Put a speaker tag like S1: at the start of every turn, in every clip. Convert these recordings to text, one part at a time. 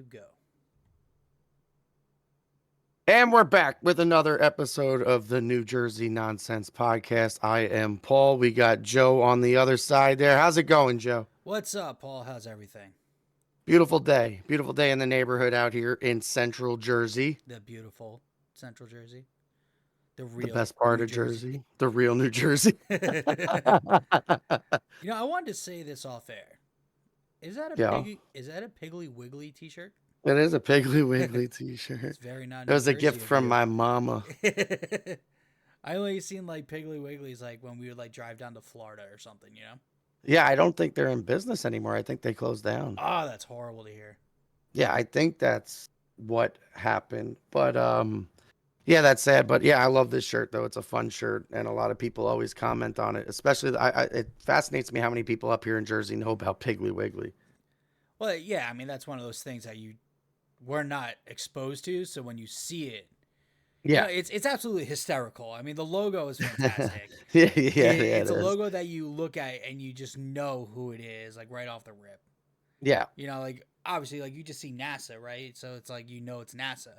S1: go.
S2: And we're back with another episode of the New Jersey Nonsense Podcast. I am Paul. We got Joe on the other side there. How's it going, Joe?
S1: What's up, Paul? How's everything?
S2: Beautiful day. Beautiful day in the neighborhood out here in central Jersey,
S1: The beautiful Central Jersey, the
S2: the
S1: real
S2: best part
S1: New
S2: of
S1: Jersey.
S2: Jersey, the real New Jersey.
S1: I wanted to say this off air. Is that a
S2: Yeah,
S1: piggy? Is that a Piggly Wiggly T-shirt?
S2: it is a Piggly Wiggly
S1: It's
S2: t-shirt.
S1: very not
S2: It
S1: New
S2: was a gift
S1: Jersey of
S2: from
S1: you.
S2: my mama.
S1: I only seen like Piggly Wigglies like when we would like drive down to Florida or something.
S2: Yeah, I don't think they're in business anymore. I think they closed down.
S1: Oh, that's horrible to hear.
S2: Yeah, I think that's what happened. But yeah, that's sad. But yeah, I love this shirt though. It's a fun shirt, and a lot of people always comment on it. Especially, it fascinates me how many people up here in Jersey know about Piggly Wiggly.
S1: Well, yeah, I mean that's one of those things that you were not exposed to, so when you see it,
S2: Yeah,
S1: it's absolutely hysterical. I mean, the logo is fantastic.
S2: yeah, yeah, yeah,
S1: It's
S2: it
S1: a
S2: is.
S1: logo that you look at and you just know who it is, like right off the rip.
S2: Yeah,
S1: Like obviously, like you just see NASA, right? So it's like it's NASA.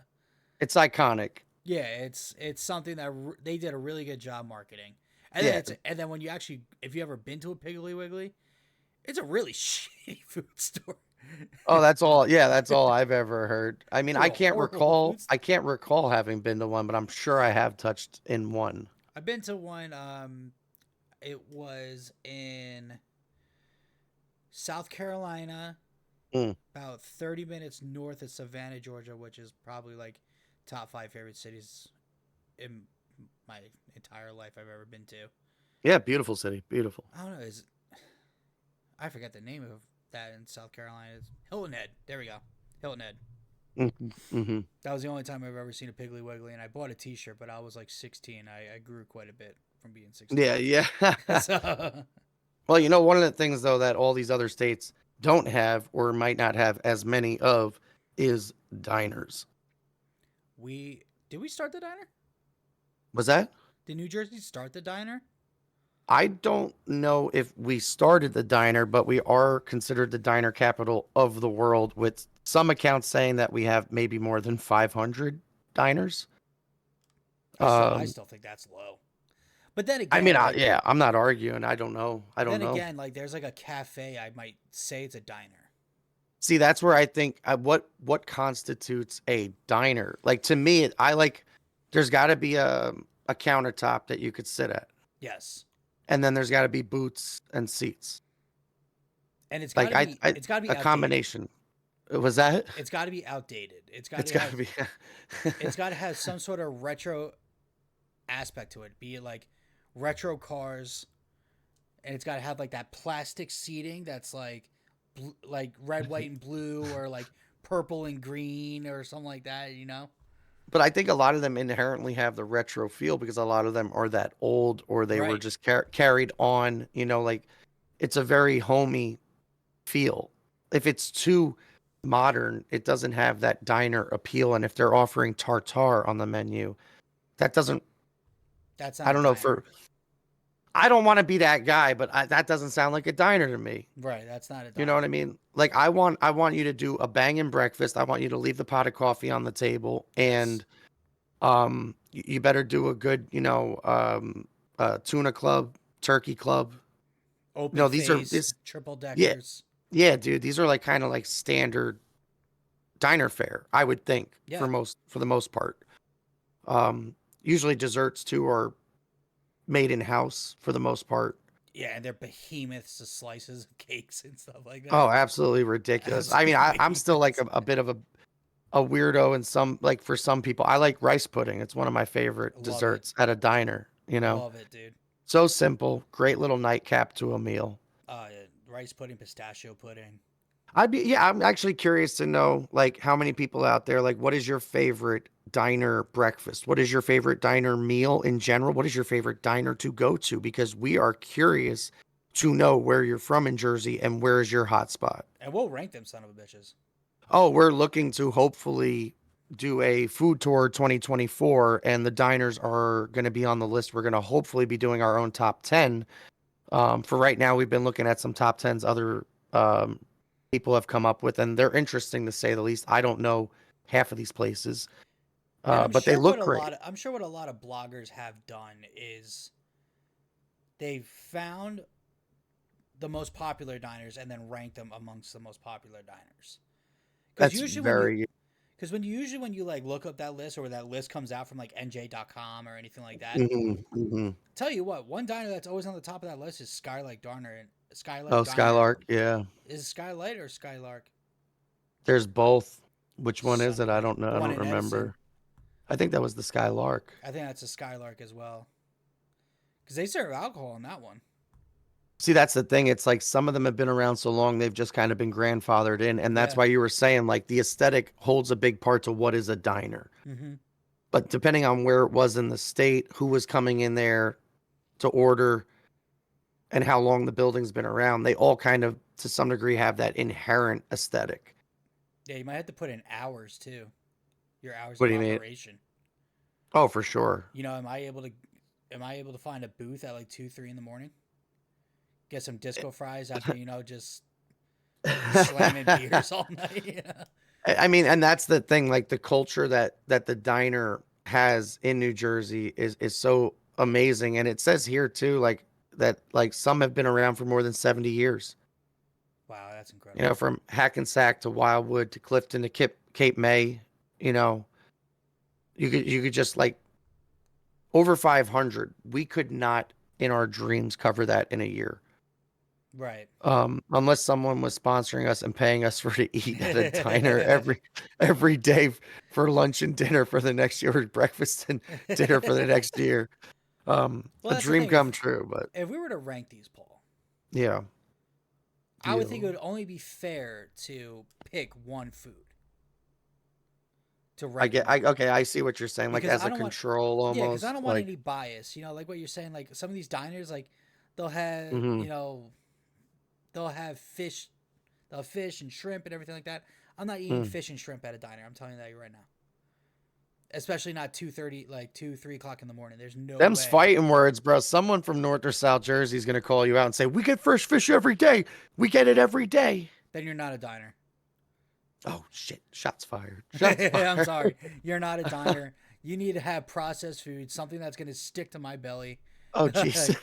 S2: it's iconic.
S1: Yeah, it's something that they did a really good job marketing. And then
S2: Yeah.
S1: when you actually, if you ever been to a Piggly Wiggly, it's a really shitty food store.
S2: Oh, that's all. Yeah, that's all I've ever heard. I mean,
S1: It's a horrible food
S2: I
S1: store.
S2: can't recall having been to one, but I'm sure I have touched in one.
S1: I've been to one. It was in South Carolina,
S2: Mm.
S1: about 30 minutes north of Savannah, Georgia, which is probably like top five favorite cities in my entire life I've ever been to.
S2: Yeah, beautiful city, beautiful.
S1: I don't know. I forget the name of that in South Carolina. It's Hilton Head. There we go. Hilton Head.
S2: Mm-hmm.
S1: That was the only time I've ever seen a Piggly Wiggly, and I bought a T-shirt, but I was like 16. I grew quite a bit from being
S2: Yeah,
S1: 16.
S2: yeah.
S1: So
S2: Well, one of the things though that all these other states don't have or might not have as many of is diners.
S1: we start the diner?
S2: Was that?
S1: Did New Jersey start the diner?
S2: I don't know if we started the diner, but we are considered the diner capital of the world, with some accounts saying that we have maybe more than 500 diners.
S1: I
S2: Um,
S1: still think that's low. But then
S2: I mean,
S1: again, like
S2: yeah, I'm not arguing. I don't know. I don't
S1: then
S2: know.
S1: again, like there's like a cafe. I might say it's a diner.
S2: See, that's where I think what constitutes a diner. Like to me, I like there's got to be a countertop that you could sit at,
S1: Yes,
S2: and then there's got to be booths and seats.
S1: and it's got
S2: Like
S1: to be
S2: I
S1: it's got to be
S2: a
S1: outdated.
S2: combination. Was that?
S1: It's got to be outdated.
S2: It's got to be.
S1: It's got to have some sort of retro aspect to it. Be it like retro cars, and it's got to have like that plastic seating that's like like red, white, and blue, or like purple and green, or something like that.
S2: But I think a lot of them inherently have the retro feel because a lot of them are that old or they were
S1: Right.
S2: just carried on. Like it's a very homey feel. If it's too modern, it doesn't have that diner appeal. And if they're offering tartare on the menu, that doesn't.
S1: That's
S2: I
S1: not a
S2: don't know
S1: diner.
S2: for. I don't want to be that guy, but that doesn't sound like a diner to me.
S1: Right. That's not a
S2: You know what I
S1: diner.
S2: mean? Like I want you to do a banging breakfast. I want you to leave the pot of coffee on the table,
S1: Yes.
S2: and you better do a good, tuna club, turkey club.
S1: Open
S2: These are
S1: face,
S2: this.
S1: triple
S2: Yeah,
S1: deckers.
S2: yeah, dude. These are like kind of like standard diner fare, I would think,
S1: Yeah.
S2: for the most part. Usually desserts too are made in house for the most part.
S1: Yeah, and they're behemoths of slices of cakes and stuff like
S2: Oh,
S1: that.
S2: absolutely ridiculous. I mean,
S1: Absolute
S2: I'm still like
S1: behemoths.
S2: a bit of a weirdo, and some like for some people, I like rice pudding. It's one of my favorite
S1: Love it.
S2: desserts at a diner.
S1: Love it, dude.
S2: So simple, great little nightcap to a meal.
S1: Yeah, rice pudding, pistachio pudding.
S2: Yeah, I'm actually curious to know like how many people out there, like, what is your favorite diner breakfast? What is your favorite diner meal in general? What is your favorite diner to go to? Because we are curious to know where you're from in Jersey and where is your hot spot.
S1: And we'll rank them son of a bitches.
S2: Oh, we're looking to hopefully do a food tour 2024, and the diners are going to be on the list. We're going to hopefully be doing our own top 10. For right now, we've been looking at some top 10s other um, people have come up with, and they're interesting to say the least. I don't know half of these places,
S1: And I'm
S2: but they
S1: sure
S2: look great.
S1: what a lot of bloggers have done is they've found the most popular diners and then ranked them amongst the most popular diners. Because
S2: That's
S1: usually
S2: very.
S1: when you like look up that list or that list comes out from like NJ.com or anything like that,
S2: Mhm, mhm.
S1: tell you what, one diner that's always on the top of that list is Skylight Diner and
S2: Oh,
S1: Skylight Diner.
S2: Skylark, yeah.
S1: Is it Skylight or Skylark?
S2: There's both. Which one is
S1: Son
S2: it?
S1: of
S2: I
S1: a
S2: don't know.
S1: the
S2: I
S1: one
S2: don't
S1: in Edison.
S2: remember. I think that was the Skylark.
S1: I think that's a Skylark as well. Because they serve alcohol on that one.
S2: See, that's the thing. It's like some of them have been around so long, they've just kind of been grandfathered in. And that's
S1: Yeah.
S2: why you were saying like the aesthetic holds a big part to what is a diner.
S1: Mm-hmm.
S2: But depending on where it was in the state, who was coming in there to order, and how long the building's been around, they all kind of, to some degree, have that inherent aesthetic.
S1: Yeah, you might have to put in hours too. Your hours
S2: What
S1: of
S2: do you mean?
S1: operation.
S2: Oh, for sure.
S1: You know, am I able to find a booth at like 2, 3 in the morning? Get some disco fries after, just slamming beers all night.
S2: I mean, and that's the thing. Like the culture that the diner has in New Jersey is so amazing, and it says here too, like that, like some have been around for more than 70 years.
S1: Wow, that's
S2: You know,
S1: incredible.
S2: from Hackensack to Wildwood to Clifton to Cape May. You know, you could just like over 500. We could not in our dreams cover that in a year.
S1: Right.
S2: Unless someone was sponsoring us and paying us for to eat at a diner every day for lunch and dinner for the next year, or breakfast and dinner for the next year.
S1: Well,
S2: A
S1: that's the
S2: dream
S1: thing.
S2: come true, but
S1: If we were to rank these, Paul,
S2: yeah,
S1: I would think it
S2: you.
S1: would only be fair to pick one food to
S2: I
S1: rank
S2: get,
S1: them all.
S2: okay, I see what you're saying, like
S1: Because
S2: as
S1: I
S2: a
S1: don't want
S2: control
S1: Yeah, because I
S2: almost,
S1: don't want
S2: like,
S1: any bias. Like what you're saying. Like some of these diners, like they'll have,
S2: hmm
S1: they'll have fish, they'll have fish and shrimp and everything like that. I'm not eating fish and shrimp at a diner. I'm telling you that right now. Especially not 2:30, like 2, 3 o'clock in the morning. There's no
S2: Them's
S1: way.
S2: fighting words, bro. Someone from North or South Jersey is gonna call you out and say, "We get fresh fish every day. We get it every day."
S1: Then you're not a diner.
S2: Oh shit! Shots fired. Shots
S1: I'm
S2: fired.
S1: sorry. You're not a diner. You need to have processed food, something that's going to stick to my belly.
S2: Oh jeez.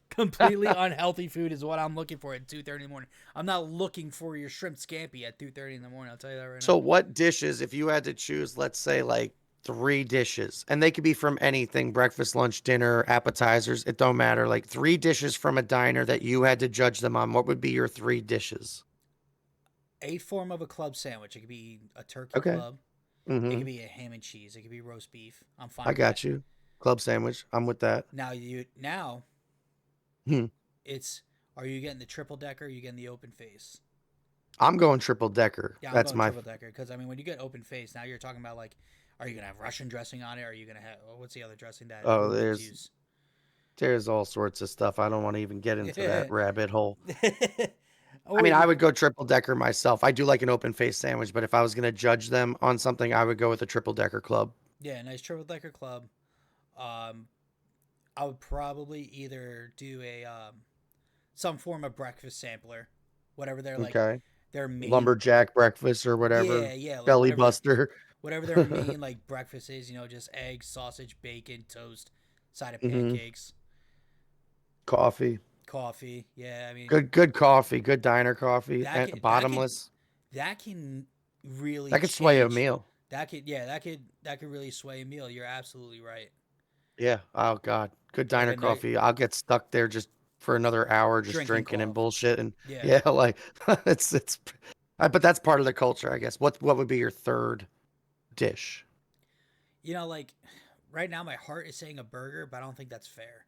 S1: Completely unhealthy food is what I'm looking for at 2:30 in the morning. I'm not looking for your shrimp scampi at 2:30 in the morning. I'll tell you that right now.
S2: So what dishes, if you had to choose, let's say like three dishes, and they could be from anything, breakfast, lunch, dinner, appetizers, it don't matter. Like three dishes from a diner that you had to judge them on, what would be your three dishes?
S1: A form of a club sandwich. It could be a turkey
S2: Okay.
S1: club. It
S2: Mm-hmm.
S1: could be a ham and cheese. It could be roast beef. I'm fine
S2: I
S1: with that.
S2: got you. Club sandwich. I'm with that.
S1: Now
S2: Hmm.
S1: it's, are you getting the triple decker? Or are you getting the open face?
S2: I'm going triple decker.
S1: Yeah, I'm
S2: That's
S1: going
S2: my.
S1: triple decker because I mean, when you get open face, now you're talking about like, are you gonna have Russian dressing on it? Are you gonna have, what's the other dressing that
S2: Oh,
S1: Rubens use?
S2: there's all sorts of stuff. I don't want to even get into that rabbit hole. I
S1: Or
S2: mean,
S1: you,
S2: I would go triple decker myself. I do like an open face sandwich, but if I was going to judge them on something, I would go with a triple decker club.
S1: yeah, nice triple decker club. Um, I would probably either do a some form of breakfast sampler, whatever
S2: Okay.
S1: their main,
S2: Lumberjack breakfast or whatever.
S1: yeah, like
S2: Belly buster.
S1: whatever their main like breakfast is. Just eggs, sausage, bacon, toast, side of
S2: hmm
S1: pancakes,
S2: Coffee.
S1: coffee. Yeah, I mean
S2: Good coffee. Good diner coffee.
S1: that
S2: And
S1: can that can
S2: bottomless.
S1: that can really
S2: That could sway a
S1: change.
S2: meal.
S1: That could really sway a meal. You're absolutely right.
S2: Yeah. Oh God. Good
S1: Like
S2: diner
S1: a night
S2: coffee. I'll get stuck there just for another hour, just
S1: drinking
S2: drinking and
S1: coffee.
S2: bullshit. And
S1: Yeah.
S2: yeah, like it's, but that's part of the culture, I guess. What would be your third dish?
S1: Like right now my heart is saying a burger, but I don't think that's fair.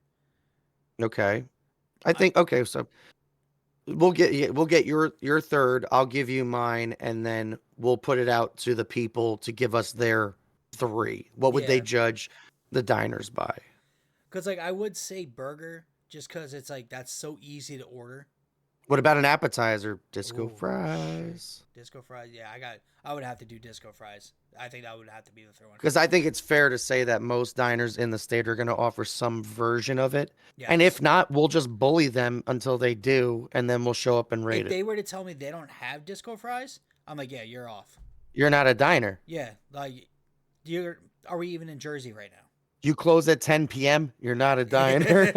S2: Okay. I
S1: I
S2: think okay, so we'll get your third. I'll give you mine, and then we'll put it out to the people to give us their three. What would they
S1: Yeah,
S2: judge the diners by?
S1: cuz like I would say burger just cuz it's like that's so easy to order.
S2: What about an appetizer? Disco
S1: Oh shit,
S2: fries.
S1: disco fries. Yeah, I would have to do disco fries. I think that would have to be the third one.
S2: Because I think it's fair to say that most diners in the state are going to offer some version of it. And
S1: Yes.
S2: if not, we'll just bully them until they do, and then we'll show up and rate
S1: If
S2: it.
S1: they were to tell me they don't have disco fries, I'm like, yeah, you're off.
S2: You're not a diner.
S1: Yeah, like you're. Are we even in Jersey right now?
S2: You close at 10 p.m., you're not a diner.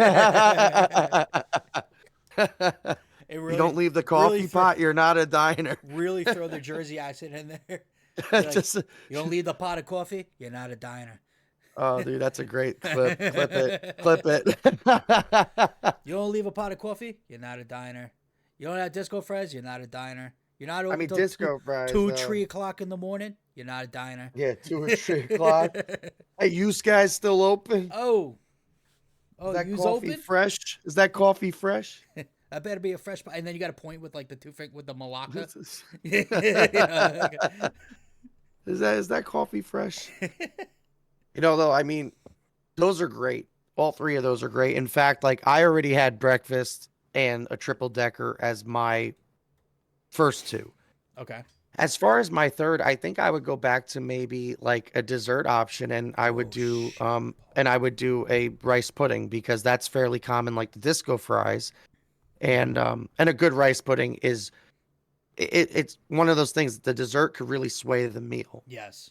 S1: It
S2: You don't leave the
S1: really
S2: coffee pot, you're not a diner.
S1: really throw the Jersey accent in there. You're like,
S2: Just,
S1: you don't leave the pot of coffee, you're not a diner.
S2: oh, dude, that's a great clip. Clip it. Clip it.
S1: You don't leave a pot of coffee, you're not a diner. You don't have disco fries, you're not a diner. You're not
S2: I
S1: open
S2: mean,
S1: till
S2: disco fries,
S1: two,
S2: though.
S1: 3 o'clock in the morning, you're not a diner.
S2: Yeah, 2 or 3 o'clock. Hey, you guys still open?
S1: Oh,
S2: Is that
S1: you's
S2: coffee
S1: open?
S2: fresh? Is that coffee fresh?
S1: That better be a fresh pot. And then you got to point with like the two finger with the malacca.
S2: Is that coffee fresh? Though, I mean, those are great. All three of those are great. In fact, like I already had breakfast and a triple decker as my first two.
S1: Okay.
S2: As far as my third, I think I would go back to maybe like a dessert option, and I would
S1: Oh
S2: do
S1: shit.
S2: a rice pudding because that's fairly common, like the disco fries. And a good rice pudding is it's one of those things. The dessert could really sway the meal.
S1: Yes.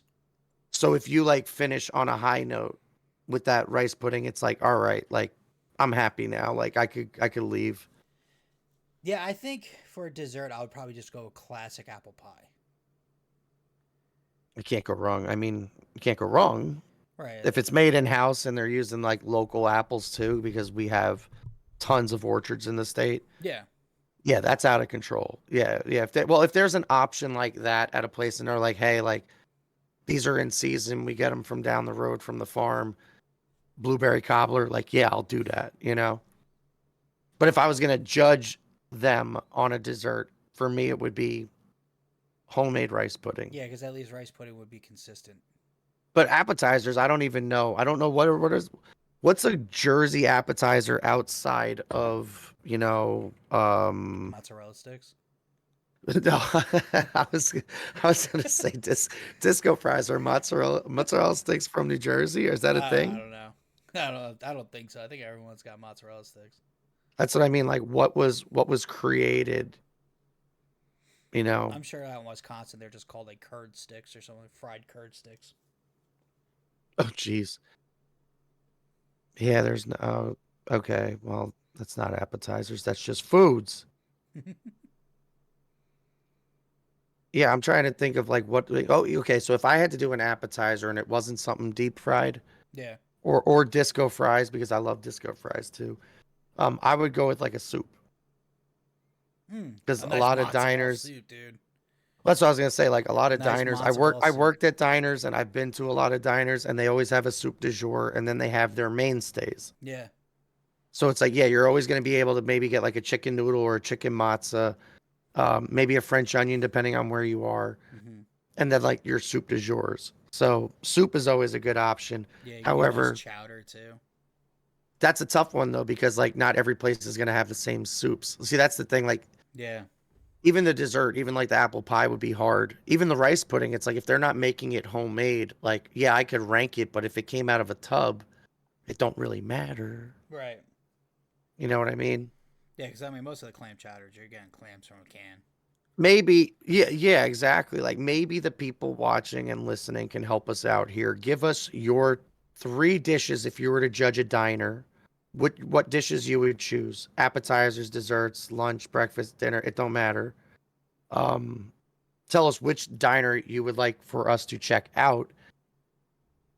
S2: So if you like finish on a high note with that rice pudding, it's like, all right, like I'm happy now. Like I could leave.
S1: Yeah, I think for dessert, I would probably just go classic apple pie.
S2: You can't go wrong. I mean, you can't go wrong
S1: Right.
S2: if it's made in house and they're using like local apples too, because we have tons of orchards in the state.
S1: Yeah.
S2: Yeah, that's out of control. Yeah, yeah. If there's an option like that at a place and they're like, hey, like these are in season, we get them from down the road from the farm, blueberry cobbler, like yeah, I'll do that, But if I was gonna judge them on a dessert, for me it would be homemade rice pudding.
S1: Yeah, because at least rice pudding would be consistent.
S2: But appetizers, I don't even know. I don't know what's a Jersey appetizer outside of,
S1: Mozzarella sticks.
S2: no, I was gonna say disco fries or mozzarella sticks from New Jersey, or is that a
S1: I
S2: thing?
S1: don't know. I don't think so. I think everyone's got mozzarella sticks.
S2: That's what I mean. Like what was created, you know?
S1: I'm sure out in Wisconsin they're just called like curd sticks or something, fried curd sticks.
S2: Oh geez. Yeah, there's no okay. Well, that's not appetizers, that's just foods. Yeah, I'm trying to think of like okay, so if I had to do an appetizer and it wasn't something deep fried
S1: Yeah.
S2: or disco fries, because I love disco fries too. I would go with like a soup because
S1: A
S2: a
S1: nice
S2: lot of
S1: mozzarella
S2: diners.
S1: soup, dude.
S2: That's what I was gonna say. Like a lot of
S1: Nice
S2: diners,
S1: mozzarella
S2: I
S1: soup.
S2: worked at diners and I've been to a lot of diners, and they always have a soup du jour, and then they have their mainstays.
S1: Yeah.
S2: So it's like, yeah, you're always gonna be able to maybe get like a chicken noodle or a chicken matzo, maybe a French onion, depending on where you are,
S1: hmm
S2: and then like your soup du jours. So soup is always a good option.
S1: Yeah, you can get a nice
S2: However,
S1: chowder too.
S2: that's a tough one though because like not every place is gonna have the same soups. See, that's the thing. Like
S1: Yeah.
S2: even the dessert, even like the apple pie would be hard. Even the rice pudding, it's like if they're not making it homemade, like yeah, I could rank it, but if it came out of a tub, it don't really matter.
S1: Right.
S2: You know what I mean?
S1: Yeah, because I mean, most of the clam chowders, you're getting clams from a can.
S2: Maybe, yeah, yeah, exactly. Like maybe the people watching and listening can help us out here. Give us your three dishes if you were to judge a diner. What dishes you would choose? Appetizers, desserts, lunch, breakfast, dinner, it don't matter. Um, Tell us which diner you would like for us to check out.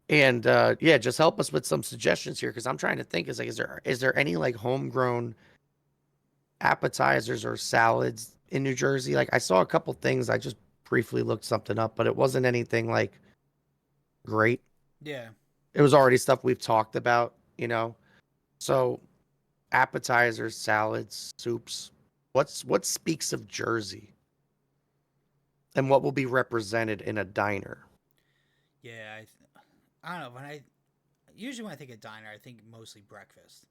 S2: And yeah, just help us with some suggestions here because I'm trying to think is there any like homegrown appetizers or salads in New Jersey? Like I saw a couple things. I just briefly looked something up, but it wasn't anything like great.
S1: Yeah.
S2: It was already stuff we've talked about. So appetizers, salads, soups. What speaks of Jersey and what will be represented in a diner?
S1: Yeah. I don't know. Usually when I think of diner, I think mostly breakfast.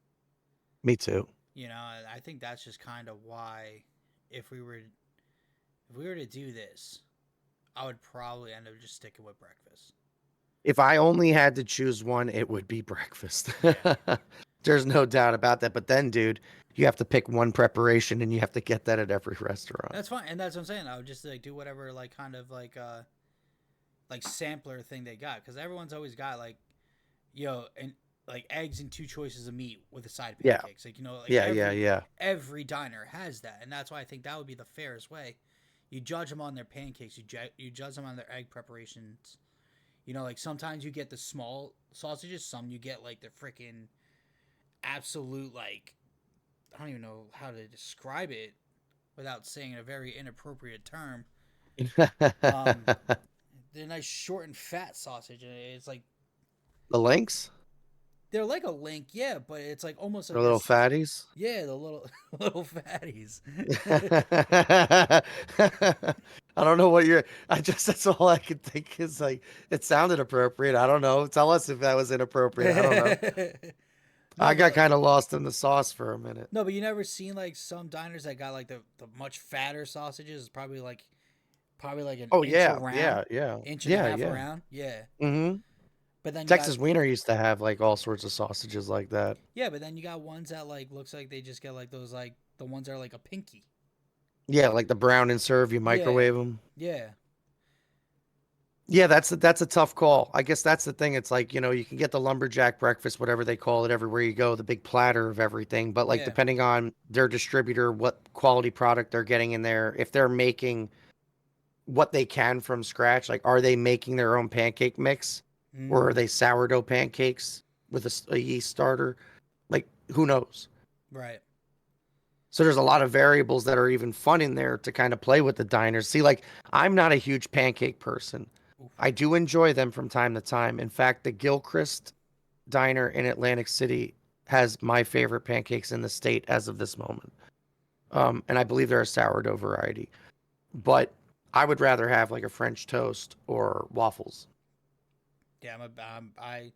S2: Me too.
S1: I think that's just kind of why. if we were to do this, I would probably end up just sticking with breakfast.
S2: If I only had to choose one, it would be breakfast.
S1: Yeah,
S2: There's no doubt about that. But then, dude, you have to pick one preparation and you have to get that at every restaurant.
S1: that's fine, and that's what I'm saying. I would just like do whatever like kind of like sampler thing they got because everyone's always got like and like eggs and two choices of meat with a side of
S2: Yeah.
S1: pancakes. Like like
S2: Yeah. Yeah. Yeah.
S1: every diner has that, and that's why I think that would be the fairest way. You judge them on their pancakes. You judge them on their egg preparations. Like sometimes you get the small sausages. Some you get like the freaking absolute like I don't even know how to describe it without saying a very inappropriate term. Um, they're nice short and fat sausage, and it's like
S2: The links?
S1: they're like a link, yeah, but it's like almost
S2: Or
S1: like
S2: little
S1: this.
S2: fatties?
S1: Yeah, the little little fatties.
S2: I don't know what you're. That's all I could think is like, it sounded appropriate. I don't know. Tell us if that was inappropriate. I don't know.
S1: No,
S2: I got
S1: but
S2: kind of lost in the sauce for a minute.
S1: no, but you never seen like some diners that got like the much fatter sausages. It's probably like an
S2: Oh,
S1: inch
S2: yeah.
S1: around,
S2: Yeah. Yeah.
S1: inch and a
S2: Yeah.
S1: half
S2: Yeah.
S1: around. Yeah,
S2: Mm-hmm.
S1: but then you got
S2: Texas Wiener used to have like all sorts of sausages like that.
S1: yeah, but then you got ones that like looks like they just get like those like the ones that are like a pinky.
S2: Yeah, like the brown and serve, you
S1: Yeah,
S2: microwave them.
S1: yeah,
S2: Yeah, that's a tough call. I guess that's the thing. It's like, you can get the lumberjack breakfast, whatever they call it, everywhere you go, the big platter of everything. But like
S1: yeah.
S2: depending on their distributor, what quality product they're getting in there, if they're making what they can from scratch, like are they making their own pancake mix or are
S1: Mm,
S2: they sourdough pancakes with a yeast starter? Like who knows?
S1: right.
S2: So there's a lot of variables that are even fun in there to kind of play with the diners. See, like I'm not a huge pancake person.
S1: Oof.
S2: I do enjoy them from time to time. In fact, the Gilchrist Diner in Atlantic City has my favorite pancakes in the state as of this moment. And I believe they're a sourdough variety. But I would rather have like a French toast or waffles.
S1: Yeah, I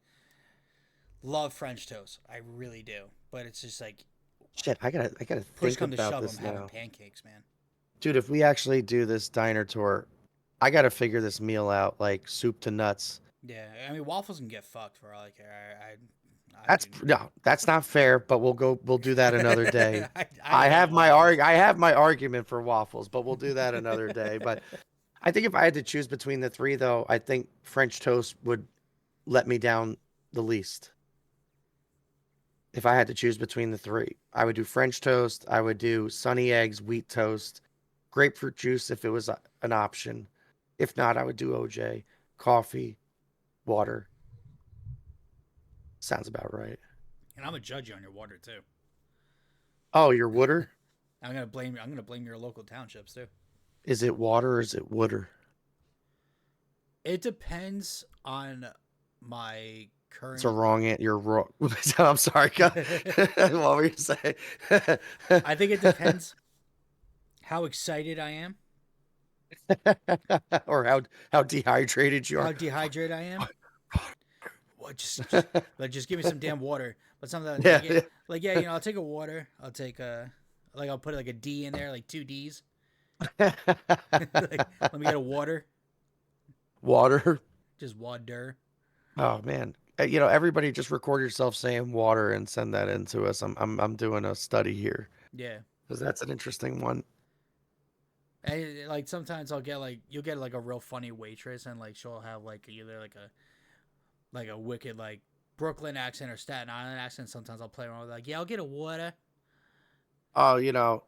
S1: love French toast. I really do. But it's just like
S2: Shit, I gotta
S1: push
S2: think
S1: come to
S2: about
S1: shove, I'm
S2: this
S1: having
S2: now.
S1: pancakes, man.
S2: Dude, if we actually do this diner tour, I gotta figure this meal out, like soup to nuts.
S1: Yeah, I mean waffles can get fucked for all I care. I
S2: That's
S1: do.
S2: no, that's not fair, but we'll do that another day.
S1: I hate waffles.
S2: I have my argument for waffles, but we'll do that another day. But I think if I had to choose between the three though, I think French toast would let me down the least. If I had to choose between the three, I would do French toast, I would do sunny eggs, wheat toast, grapefruit juice if it was an option. If not, I would do OJ, coffee, water. Sounds about right.
S1: And I'm gonna judge you on your water too.
S2: Oh, your water?
S1: I'm gonna blame your local townships too.
S2: Is it water or is it wooder?
S1: It depends on my
S2: It's a
S1: current.
S2: wrong answer. You're wrong. I'm sorry. What were you saying?
S1: I think it depends how excited I am,
S2: Or how dehydrated you are.
S1: how dehydrated I am. What just give me some damn water. But something
S2: Yeah, yeah.
S1: like yeah, I'll take a water. I'll take a like I'll put like a D in there, like two D's. Like let me get a water,
S2: Water.
S1: just water.
S2: Oh man. Everybody just record yourself saying water and send that in to us. I'm doing a study here
S1: Yeah.
S2: because that's an interesting one.
S1: And like sometimes I'll get like you'll get like a real funny waitress and like she'll have like either like a wicked like Brooklyn accent or Staten Island accent. Sometimes I'll play around with like, yeah, I'll get a water.
S2: Oh,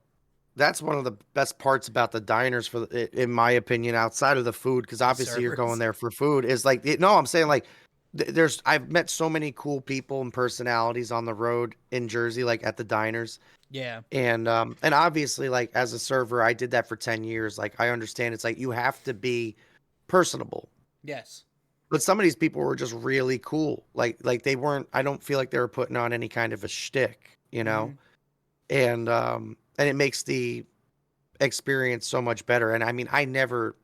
S2: that's one of the best parts about the diners in my opinion, outside of the food, because
S1: The
S2: obviously you're going
S1: servers.
S2: there for food, is like, no, I'm saying like, I've met so many cool people and personalities on the road in Jersey, like at the diners.
S1: Yeah.
S2: And obviously like as a server, I did that for 10 years. Like I understand it's like you have to be personable.
S1: Yes.
S2: But some of these people were just really cool. Like they weren't, I don't feel like they were putting on any kind of a shtick, you know?
S1: Hmm.
S2: And it makes the experience so much better. And I mean, I never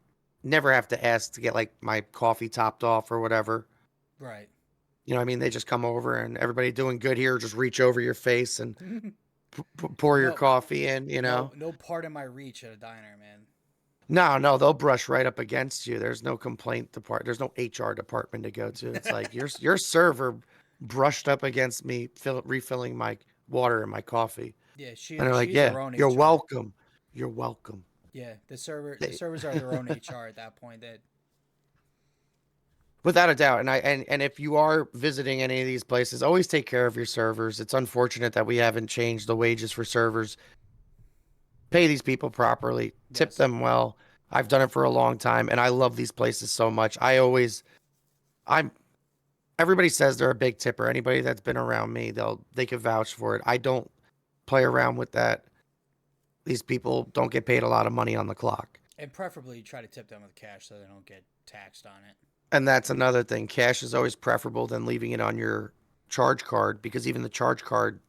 S2: have to ask to get like my coffee topped off or whatever.
S1: Right.
S2: You know what I mean? They just come over and everybody doing good here, just reach over your face and pour your
S1: No,
S2: coffee in, you know.
S1: no part of my reach at a diner, man.
S2: No, they'll brush right up against you. There's no complaint department. There's no HR department to go to. It's like your server brushed up against me, refilling my water and my coffee,
S1: Yeah,
S2: and they're like,
S1: she's
S2: "Yeah,
S1: her own
S2: you're
S1: HR.
S2: welcome. You're welcome."
S1: Yeah, the
S2: They-
S1: servers are their own HR at that point. That
S2: Without a doubt, and if you are visiting any of these places, always take care of your servers. It's unfortunate that we haven't changed the wages for servers. Pay these people properly, tip
S1: yes,
S2: them well. I've done it for a long time, and I love these places so much. I'm everybody says they're a big tipper. Anybody that's been around me, they could vouch for it. I don't play around with that. These people don't get paid a lot of money on the clock.
S1: and preferably try to tip them with cash so they don't get taxed on it.
S2: And that's another thing. Cash is always preferable than leaving it on your charge card because even the charge card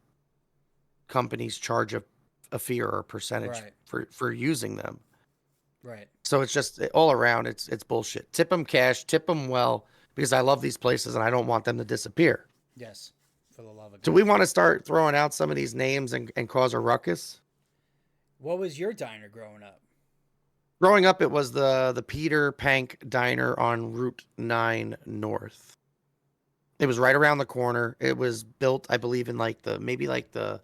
S2: companies charge a fee or a percentage
S1: Right,
S2: for using them.
S1: right.
S2: So it's just all around it's bullshit. Tip them cash, tip them well because I love these places and I don't want them to disappear.
S1: Yes, for the love of
S2: Do we
S1: God.
S2: want to start throwing out some of these names and cause a ruckus?
S1: What was your diner growing up?
S2: Growing up, it was the Peter Pank Diner on Route 9 North. It was right around the corner. It was built, I believe, in maybe like the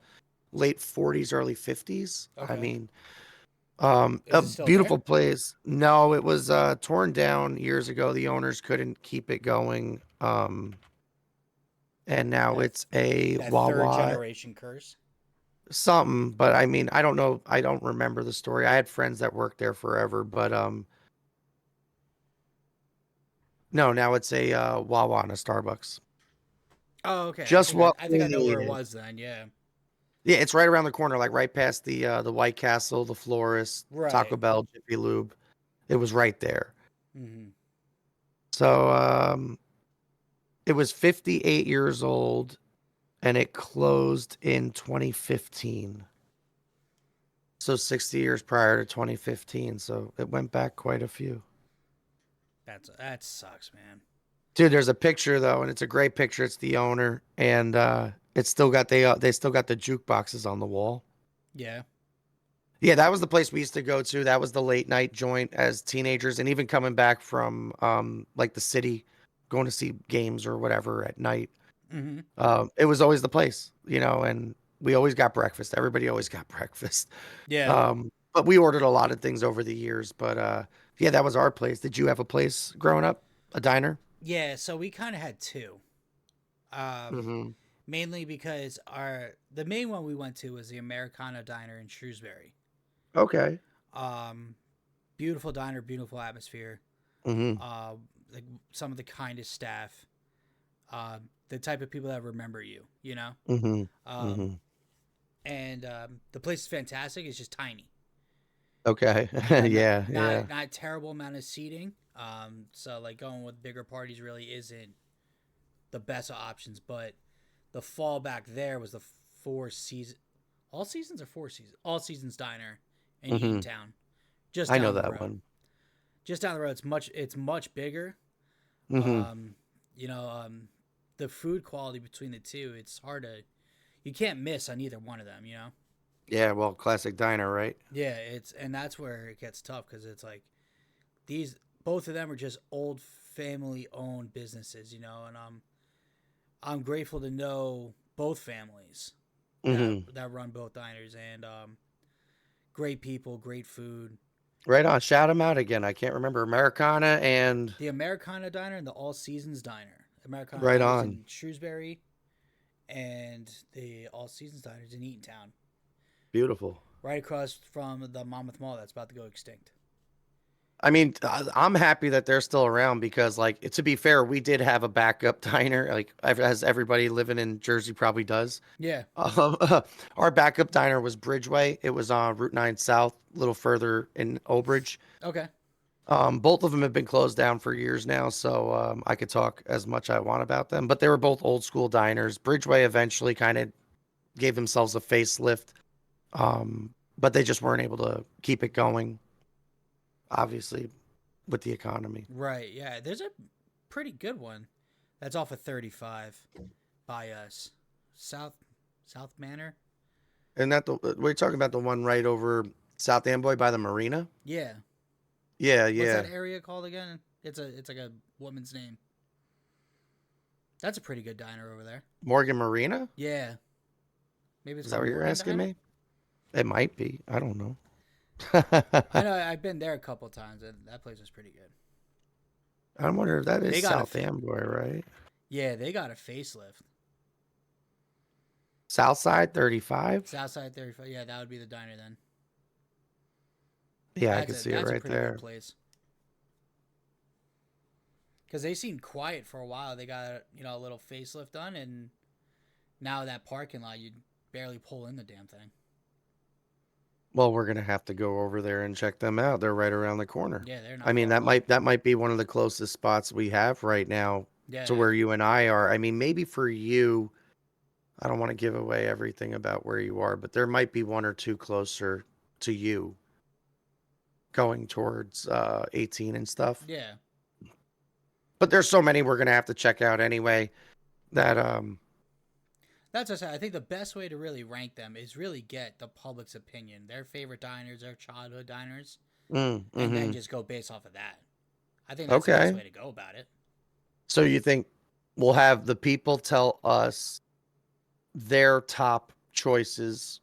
S2: late 40s, early 50s. I
S1: Okay,
S2: mean,
S1: is
S2: a
S1: it still there?
S2: beautiful place. No, it was torn down years ago. The owners couldn't keep it going. And now
S1: That
S2: it's a
S1: that third
S2: Wawa
S1: generation curse.
S2: something, but I mean, I don't know. I don't remember the story. I had friends that worked there forever, but no, now it's a Wawa and a Starbucks.
S1: Oh, okay.
S2: Just what
S1: I think
S2: we
S1: I know where it
S2: needed.
S1: was then. Yeah.
S2: Yeah, it's right around the corner, like right past the White Castle, the Florist, Taco
S1: Right.
S2: Bell, Jiffy Lube. It was right there.
S1: Hmm.
S2: So it was 58 years old and it closed in 2015. So 60 years prior to 2015. So it went back quite a few.
S1: That sucks, man.
S2: Dude, there's a picture though, and it's a great picture. It's the owner, and it's still got they still got the jukeboxes on the wall.
S1: Yeah.
S2: Yeah, that was the place we used to go to. That was the late night joint as teenagers, and even coming back from like the city, going to see games or whatever at night.
S1: Hmm.
S2: It was always the place, you know, and we always got breakfast. Everybody always got breakfast.
S1: Yeah.
S2: But we ordered a lot of things over the years. But yeah, that was our place. Did you have a place growing up, a diner?
S1: Yeah. So we kind of had two. Um,
S2: Mm-hmm.
S1: Mainly because the main one we went to was the Americana Diner in Shrewsbury.
S2: Okay.
S1: Um, Beautiful diner, beautiful atmosphere.
S2: Mm-hmm.
S1: Like some of the kindest staff. The type of people that remember you. You know.
S2: Mm-hmm.
S1: Um,
S2: Mm-hmm.
S1: and the place is fantastic. It's just tiny.
S2: Okay.
S1: You know,
S2: Yeah, yeah.
S1: not terrible amount of seating. So like going with bigger parties really isn't the best of options. But the fallback there was the Four Seasons, all seasons or Four Seasons, all seasons diner in
S2: Mm-hmm.
S1: Eatontown, just
S2: I know
S1: down the
S2: that
S1: road.
S2: one.
S1: Just down the road, it's much bigger.
S2: Mm-hmm.
S1: Um, you know, the food quality between the two, it's hard to, you can't miss on either one of them. You know.
S2: Yeah, well, classic diner, right?
S1: Yeah, and that's where it gets tough because it's like these both of them are just old family owned businesses, you know, and I'm grateful to know both families
S2: Mm-hmm.
S1: that run both diners and great people, great food.
S2: Right on. Shout them out again. I can't remember Americana and
S1: The Americana Diner and the All Seasons Diner. Americana
S2: right
S1: Diner's
S2: on.
S1: in Shrewsbury, and the All Seasons Diner's in Eatontown,
S2: Beautiful.
S1: right across from the Monmouth Mall that's about to go extinct.
S2: I mean, I'm happy that they're still around because, like, to be fair, we did have a backup diner, like as everybody living in Jersey probably does.
S1: Yeah.
S2: Um, our backup diner was Bridgeway. It was on Route 9 South, a little further in Old Bridge.
S1: Okay.
S2: Both of them have been closed down for years now, so I could talk as much I want about them. But they were both old school diners. Bridgeway eventually kind of gave themselves a facelift, but they just weren't able to keep it going, obviously, with the economy.
S1: Right. Yeah. There's a pretty good one that's off of 35 by us. South Manor.
S2: And that we're talking about the one right over South Amboy by the marina?
S1: Yeah.
S2: Yeah,
S1: What's
S2: yeah.
S1: that area called again? It's like a woman's name. That's a pretty good diner over there.
S2: Morgan Marina?
S1: Yeah. Maybe it's
S2: Is that
S1: called
S2: what you're
S1: Morgan
S2: asking
S1: Diner.
S2: me? It might be. I don't know.
S1: I know I've been there a couple times, and that place is pretty good.
S2: I wonder if that is
S1: They got
S2: South Amboy, right?
S1: yeah, they got a facelift.
S2: Southside 35?
S1: Southside 35. Yeah, that would be the diner then.
S2: Yeah, I can see it
S1: That's a
S2: right
S1: pretty good
S2: there.
S1: place. Because they seemed quiet for a while. They got a little facelift done, and now that parking lot, you barely pull in the damn thing.
S2: Well, we're gonna have to go over there and check them out. They're right around the corner.
S1: Yeah, they're
S2: I
S1: not
S2: mean,
S1: far at all.
S2: that might be one of the closest spots we have right now to
S1: Yeah,
S2: where you and I are. I mean, maybe for you, I don't want to give away everything about where you are, but there might be one or two closer to you going towards 18 and stuff.
S1: yeah.
S2: But there's so many we're gonna have to check out anyway that
S1: That's what I said. I think the best way to really rank them is really get the public's opinion, their favorite diners, their childhood diners, and then
S2: mm-hmm.
S1: just go based off of that. I think that's the best
S2: Okay.
S1: way to go about it.
S2: So you think we'll have the people tell us their top choices?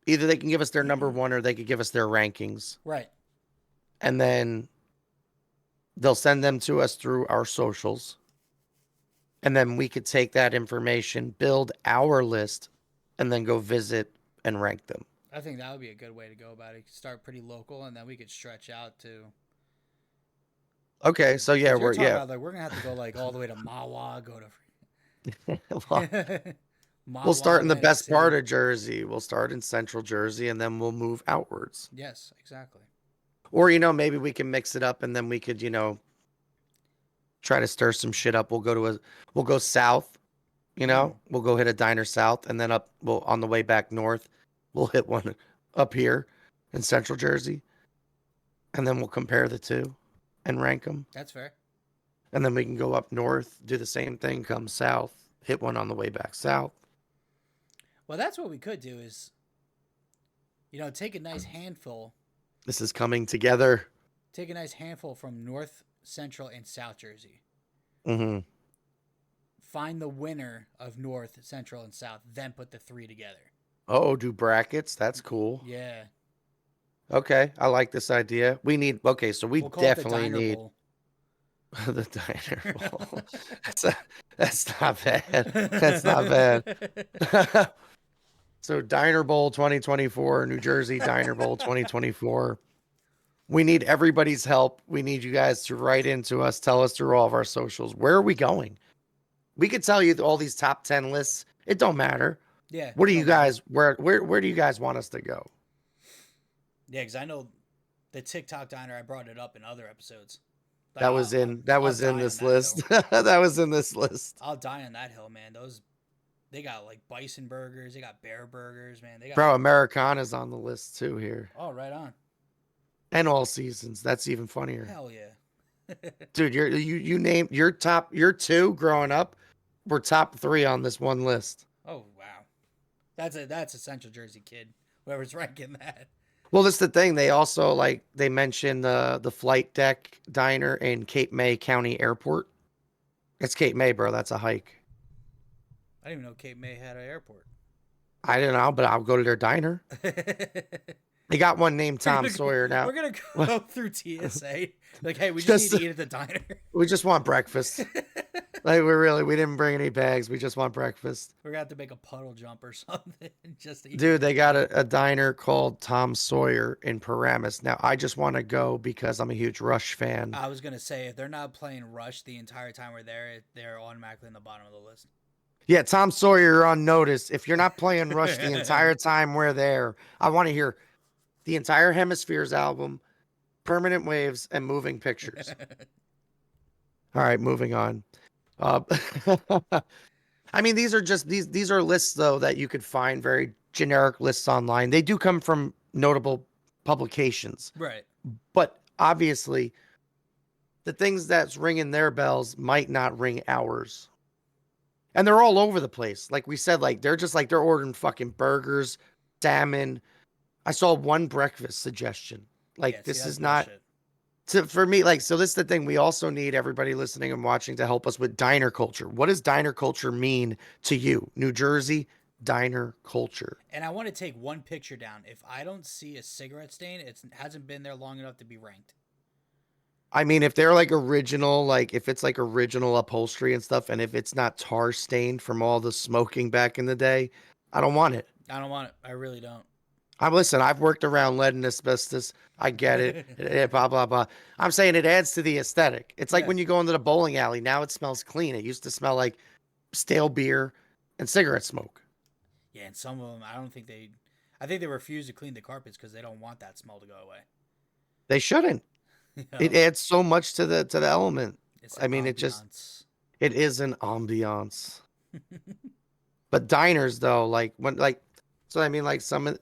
S2: Either they can give us their number one or they could give us their rankings.
S1: Right.
S2: And then they'll send them to us through our socials. And then we could take that information, build our list, and then go visit and rank them.
S1: I think that would be a good way to go about it. Start pretty local, and then we could stretch out to.
S2: Okay, so yeah,
S1: We're talking about like we're gonna have to go like all the way to Mawa, go
S2: well,
S1: to
S2: we'll
S1: Mawa,
S2: start in the
S1: Atlantic
S2: best
S1: City.
S2: part of Jersey. We'll start in central Jersey and then we'll move outwards.
S1: Yes, exactly.
S2: Or, maybe we can mix it up and then we could, try to stir some shit up. We'll go south, we'll go hit a diner south and then on the way back north, we'll hit one up here in central Jersey. And then we'll compare the two and rank them.
S1: That's fair.
S2: And then we can go up north, do the same thing, come south, hit one on the way back south.
S1: Well, that's what we could do is, take a nice handful.
S2: This is coming together.
S1: Take a nice handful from North, Central, and South Jersey.
S2: Mm-hmm.
S1: Find the winner of North, Central, and South, then put the three together.
S2: Oh, do brackets? That's cool.
S1: Yeah.
S2: Okay, I like this idea. So we
S1: We'll call
S2: definitely
S1: it the
S2: need
S1: Bowl.
S2: the diner bowl. That's not bad. That's not bad. So Diner Bowl 2024, New Jersey Diner Bowl 2024. We need everybody's help. We need you guys to write into us, tell us through all of our socials. Where are we going? We could tell you all these top 10 lists. It don't matter.
S1: Yeah.
S2: What do you guys where do you guys want us to go?
S1: Yeah, because I know the TikTok diner. I brought it up in other episodes. Like,
S2: That was in this list. That was in this list.
S1: I'll die on that hill, man. They got like bison burgers. They got bear burgers, man. They got
S2: Bro, Americana's on the list too here.
S1: Oh, right on.
S2: And All Seasons. That's even funnier.
S1: Hell yeah.
S2: Dude, you named your two growing up were top 3 on this one list.
S1: Oh wow. That's a Central Jersey kid. Whoever's ranking that.
S2: Well, that's the thing. They also they mentioned the Flight Deck Diner in Cape May County Airport. It's Cape May, bro. That's a hike.
S1: I didn't even know Cape May had an airport.
S2: I don't know, but I'll go to their diner. They got one named Tom Sawyer now.
S1: We're gonna go through TSA. Like, hey, we just need to eat at the diner.
S2: We just want breakfast. We didn't bring any bags. We just want breakfast.
S1: We're gonna have to make a puddle jump or something just to eat.
S2: Dude, they got a diner called Tom Sawyer in Paramus. Now, I just want to go because I'm a huge Rush fan.
S1: I was gonna say, if they're not playing Rush the entire time we're there, they're automatically in the bottom of the list.
S2: Yeah, Tom Sawyer, you're on notice. If you're not playing Rush the entire time we're there, I want to hear the entire Hemispheres album, Permanent Waves, and Moving Pictures. All right, moving on. I mean, these are just these are lists though that you could find, very generic lists online. They do come from notable publications,
S1: right?
S2: But obviously, the things that's ringing their bells might not ring ours. And they're all over the place. Like we said, they're ordering fucking burgers, salmon. I saw one breakfast suggestion.
S1: Yeah,
S2: Like
S1: see,
S2: this
S1: that's
S2: is not
S1: bullshit.
S2: for me. Like so, this is the thing. We also need everybody listening and watching to help us with diner culture. What does diner culture mean to you, New Jersey diner culture?
S1: And I want to take one picture down. If I don't see a cigarette stain, it hasn't been there long enough to be ranked.
S2: I mean, if they're like original, like if it's like original upholstery and stuff, and if it's not tar stained from all the smoking back in the day, I don't want it.
S1: I don't want it. I really don't.
S2: Listen, I've worked around lead and asbestos. I get it. Blah blah blah. I'm saying it adds to the aesthetic. It's like
S1: Yeah.
S2: when you go into the bowling alley. Now it smells clean. It used to smell like stale beer and cigarette smoke.
S1: Yeah, and some of them, I don't think they. I think they refuse to clean the carpets because they don't want that smell to go away.
S2: They shouldn't.
S1: You
S2: It
S1: know?
S2: adds so much to the element.
S1: It's
S2: I
S1: an
S2: mean,
S1: ambiance.
S2: it is an ambiance. But diners though, like when like so I mean like some of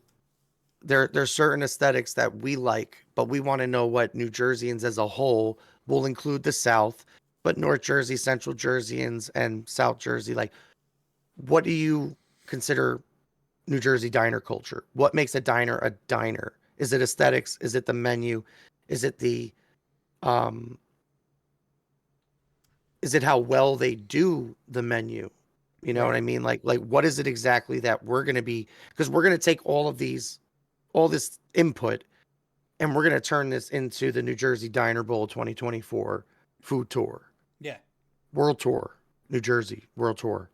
S2: there's certain aesthetics that we like, but we want to know what New Jerseyans as a whole will include the South, but North Jersey, Central Jerseyans, and South Jersey. Like, what do you consider New Jersey diner culture? What makes a diner a diner? Is it aesthetics? Is it the menu? Is it the um is it how well they do the menu? You know what
S1: Right.
S2: I mean? Like what is it exactly that we're going to be, because we're going to take all this input and we're going to turn this into the New Jersey Diner Bowl 2024 food tour,
S1: Yeah.
S2: world tour, New Jersey world tour.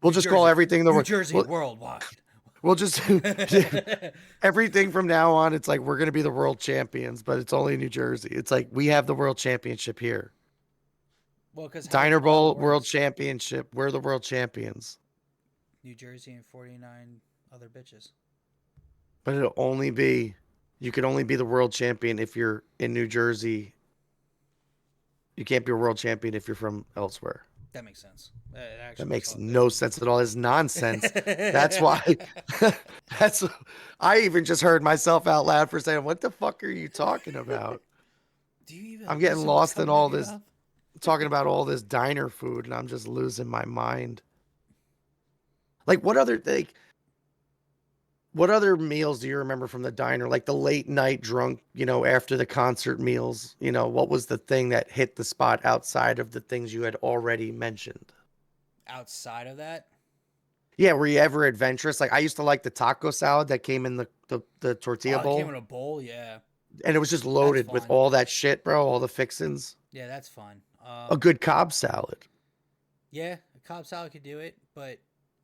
S2: We'll
S1: New
S2: just call
S1: Jersey.
S2: everything
S1: New Jersey worldwide.
S2: we'll just everything from now on. It's like we're going to be the world champions, but it's only New Jersey. It's like we have the world championship here.
S1: Well, because how
S2: Diner
S1: the ball
S2: Bowl world
S1: works,
S2: championship. We're the world champions.
S1: New Jersey and 49 other bitches.
S2: But it'll only be, you can only be the world champion if you're in New Jersey. You can't be a world champion if you're from elsewhere.
S1: That makes sense. It
S2: That
S1: actually makes a
S2: makes
S1: lot of
S2: no sense at all. It's nonsense. That's
S1: sense.
S2: why. that's. I even just heard myself out loud for saying, "What the fuck are you talking about?"
S1: Do you even
S2: I'm getting
S1: listen what's
S2: lost in
S1: coming out
S2: all
S1: of your
S2: this,
S1: mouth?
S2: talking about all this diner food, and I'm just losing my mind. Like, what other meals do you remember from the diner? Like the late night drunk, after the concert meals, what was the thing that hit the spot outside of the things you had already mentioned?
S1: Outside of that,
S2: Yeah, were you ever adventurous? Like I used to like the taco salad that came in the tortilla
S1: oh, it came
S2: bowl,
S1: in a bowl. Yeah,
S2: and it was just
S1: that's
S2: loaded with
S1: fun.
S2: all that shit, bro, all the fixins.
S1: Yeah, that's fun.
S2: A good Cobb salad.
S1: Yeah, a Cobb salad could do it, but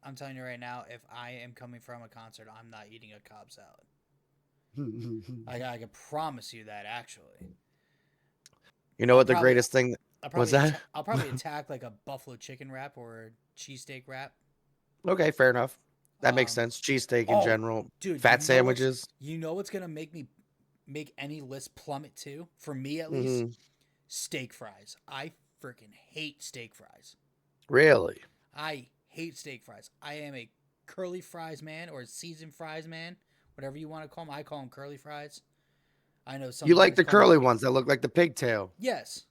S1: I'm telling you right now, if I am coming from a concert, I'm not eating a Cobb salad. I can promise you that. Actually,
S2: You know
S1: I'll
S2: what the
S1: probably
S2: greatest thing
S1: I'll
S2: was
S1: probably
S2: that?
S1: I'll probably attack like a buffalo chicken wrap or a cheesesteak wrap.
S2: Okay, fair enough. That makes
S1: Um,
S2: sense. Cheesesteak in
S1: oh,
S2: general,
S1: dude,
S2: fat sandwiches.
S1: you know what's gonna make me make any list plummet too? For me at least,
S2: Hmm.
S1: steak fries. I freaking hate steak fries.
S2: Really?
S1: I hate steak fries. I am a curly fries man or seasoned fries man, whatever you want to call them. I call them curly fries. I know some
S2: You like
S1: guys
S2: the
S1: call them.
S2: curly ones that look like the pigtail?
S1: Yes.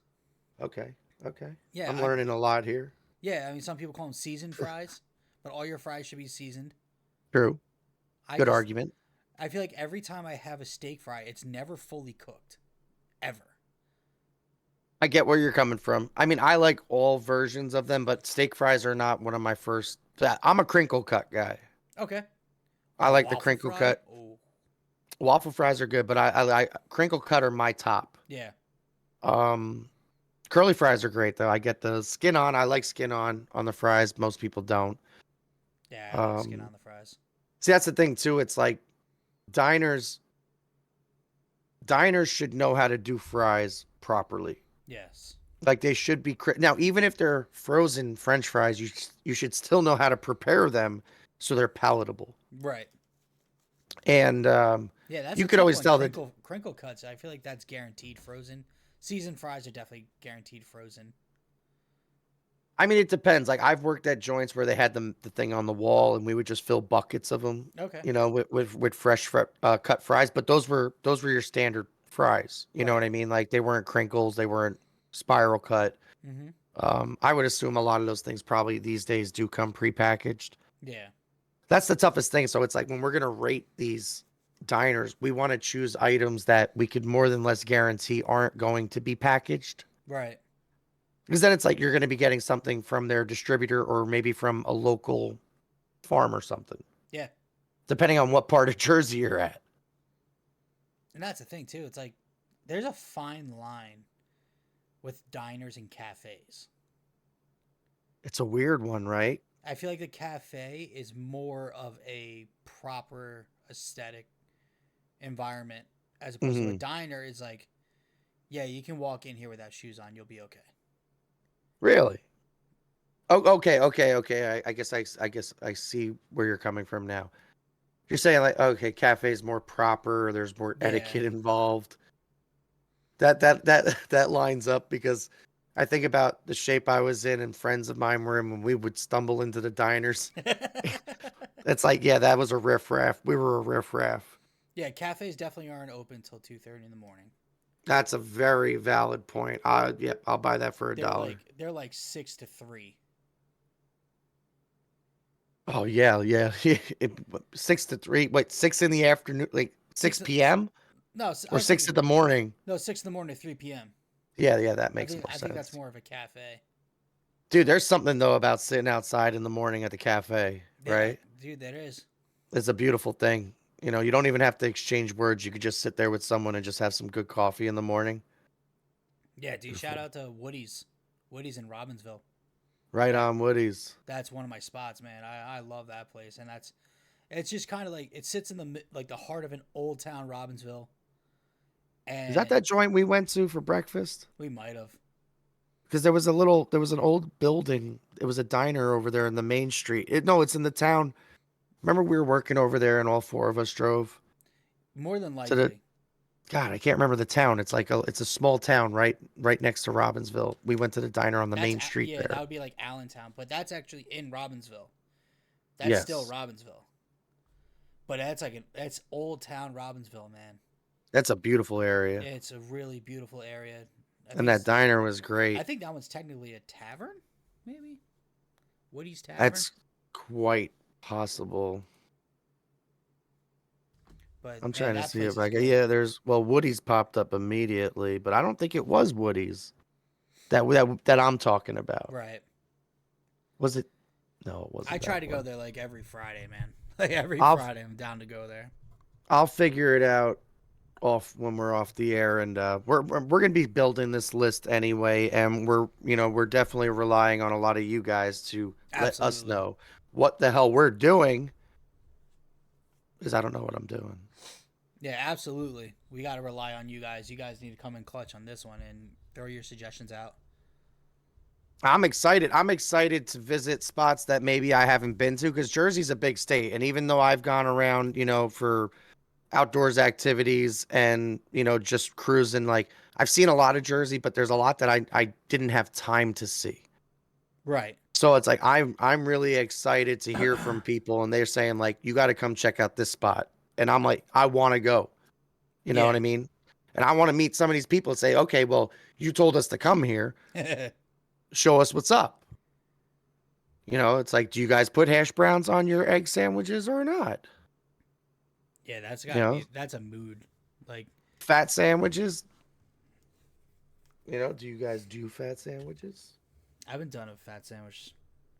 S2: Okay, okay.
S1: Yeah.
S2: I'm learning a lot here.
S1: Yeah. I mean, some people call them seasoned fries, but all your fries should be seasoned.
S2: True.
S1: I
S2: Good
S1: just
S2: argument.
S1: I feel like every time I have a steak fry, it's never fully cooked, ever.
S2: I get where you're coming from. I mean, I like all versions of them, but steak fries are not one of my first. I'm a crinkle cut guy.
S1: Okay.
S2: I
S1: Or a
S2: like the
S1: waffle
S2: crinkle
S1: fry.
S2: cut.
S1: Oh,
S2: Waffle fries are good, but I crinkle cut are my top.
S1: yeah.
S2: Um, Curly fries are great though. I get the skin on. I like skin on the fries. Most people don't.
S1: Yeah, I like skin
S2: Um,
S1: on the fries.
S2: See, that's the thing too. It's like diners diners should know how to do fries properly.
S1: Yes.
S2: Like they should be now, even if they're frozen French fries, you should still know how to prepare them so they're palatable.
S1: Right.
S2: And
S1: Yeah, that's
S2: you
S1: a
S2: could
S1: tough
S2: always
S1: one.
S2: tell that.
S1: Crinkle cuts. I feel like that's guaranteed frozen. Seasoned fries are definitely guaranteed frozen.
S2: I mean, it depends. Like I've worked at joints where they had the thing on the wall, and we would just fill buckets of them,
S1: Okay.
S2: with fresh cut fries. But those were your standard fries. You know
S1: Right.
S2: what I mean? Like they weren't crinkles, they weren't spiral cut.
S1: Mm-hmm.
S2: I would assume a lot of those things probably these days do come prepackaged.
S1: Yeah.
S2: That's the toughest thing. So it's like when we're gonna rate these diners, we want to choose items that we could more than less guarantee aren't going to be packaged.
S1: Right.
S2: Because then it's like you're going to be getting something from their distributor or maybe from a local farm or something,
S1: Yeah.
S2: depending on what part of Jersey you're at.
S1: And that's the thing too. It's like there's a fine line with diners and cafes.
S2: It's a weird one, right?
S1: I feel like the cafe is more of a proper aesthetic environment as opposed to a
S2: Hmm.
S1: diner is like, yeah, you can walk in here without shoes on, you'll be okay.
S2: Really? Oh, okay. I guess I see where you're coming from now. You're saying like, okay, cafe's more proper. There's more
S1: Yeah.
S2: etiquette involved. That lines up because I think about the shape I was in and friends of mine were in when we would stumble into the diners. It's like, yeah, that was a riffraff. We were a riffraff.
S1: Yeah, cafes definitely aren't open until 2:30 in the morning.
S2: That's a very valid point. Yep, I'll buy that for a dollar.
S1: They're like 6 to 3.
S2: Oh yeah. 6 to 3. Wait, 6 in the afternoon, like
S1: 6
S2: 6 p.m.
S1: No,
S2: or
S1: I was
S2: 6
S1: thinking
S2: in the morning.
S1: no, 6 in the morning to 3 p.m.
S2: Yeah, that makes more
S1: I think that's
S2: sense.
S1: more of a cafe.
S2: Dude, there's something though about sitting outside in the morning at the cafe,
S1: Yeah,
S2: right?
S1: dude, that is.
S2: It's a beautiful thing. You know, you don't even have to exchange words. You could just sit there with someone and just have some good coffee in the morning.
S1: Yeah, dude, shout
S2: Beautiful.
S1: out to Woody's. Woody's in Robbinsville.
S2: Right
S1: That
S2: on, Woody's.
S1: that's one of my spots, man. I love that place, and that's it's just kind of like it sits in like the heart of an old town Robbinsville,
S2: Is that
S1: and
S2: that joint we went to for breakfast?
S1: we might have.
S2: Because there was an old building. It was a diner over there in the main street. No, it's in the town. Remember we were working over there and all four of us drove
S1: More than
S2: to the,
S1: likely.
S2: God, I can't remember the town. It's a small town right next to Robbinsville. We went to the diner on the main street
S1: Yeah, that
S2: there.
S1: would be like Allentown, but that's actually in Robbinsville. That's still
S2: Yes.
S1: Robbinsville. But that's old town Robbinsville, man.
S2: That's a beautiful area.
S1: It's a really beautiful area. I
S2: And
S1: think
S2: that
S1: it's
S2: diner was
S1: I
S2: great.
S1: think that one's technically a tavern, maybe Woody's Tavern.
S2: That's quite possible.
S1: But
S2: I'm
S1: man,
S2: trying to
S1: that
S2: see
S1: place
S2: if
S1: is
S2: I can.
S1: good.
S2: Yeah, well, Woody's popped up immediately, but I don't think it was Woody's that I'm talking about.
S1: Right.
S2: Was it? No, it
S1: I
S2: wasn't
S1: try
S2: that
S1: to go
S2: one.
S1: there like every Friday, man. Like every
S2: I'll
S1: Friday, I'm down to go there.
S2: I'll figure it out off when we're off the air, and we're gonna be building this list anyway, and we're definitely relying on a lot of you guys to let us
S1: Absolutely.
S2: know what the hell we're doing, because I don't know what I'm doing.
S1: Yeah, absolutely. We got to rely on you guys. You guys need to come in clutch on this one and throw your suggestions out.
S2: I'm excited. I'm excited to visit spots that maybe I haven't been to because Jersey's a big state. And even though I've gone around, for outdoors activities and, just cruising, like I've seen a lot of Jersey, but there's a lot that I didn't have time to see.
S1: Right.
S2: So it's like I'm really excited to hear from people and they're saying like you got to come check out this spot. And I'm like, I want to go. You know what
S1: Yeah.
S2: I mean? And I want to meet some of these people and say, okay, well, you told us to come here.
S1: Yeah,
S2: Show us what's up. It's like, do you guys put hash browns on your egg sandwiches or not?
S1: that's
S2: You
S1: got to
S2: know,
S1: be that's a mood. Like
S2: fat sandwiches. Do you guys do fat sandwiches?
S1: I haven't done a fat sandwich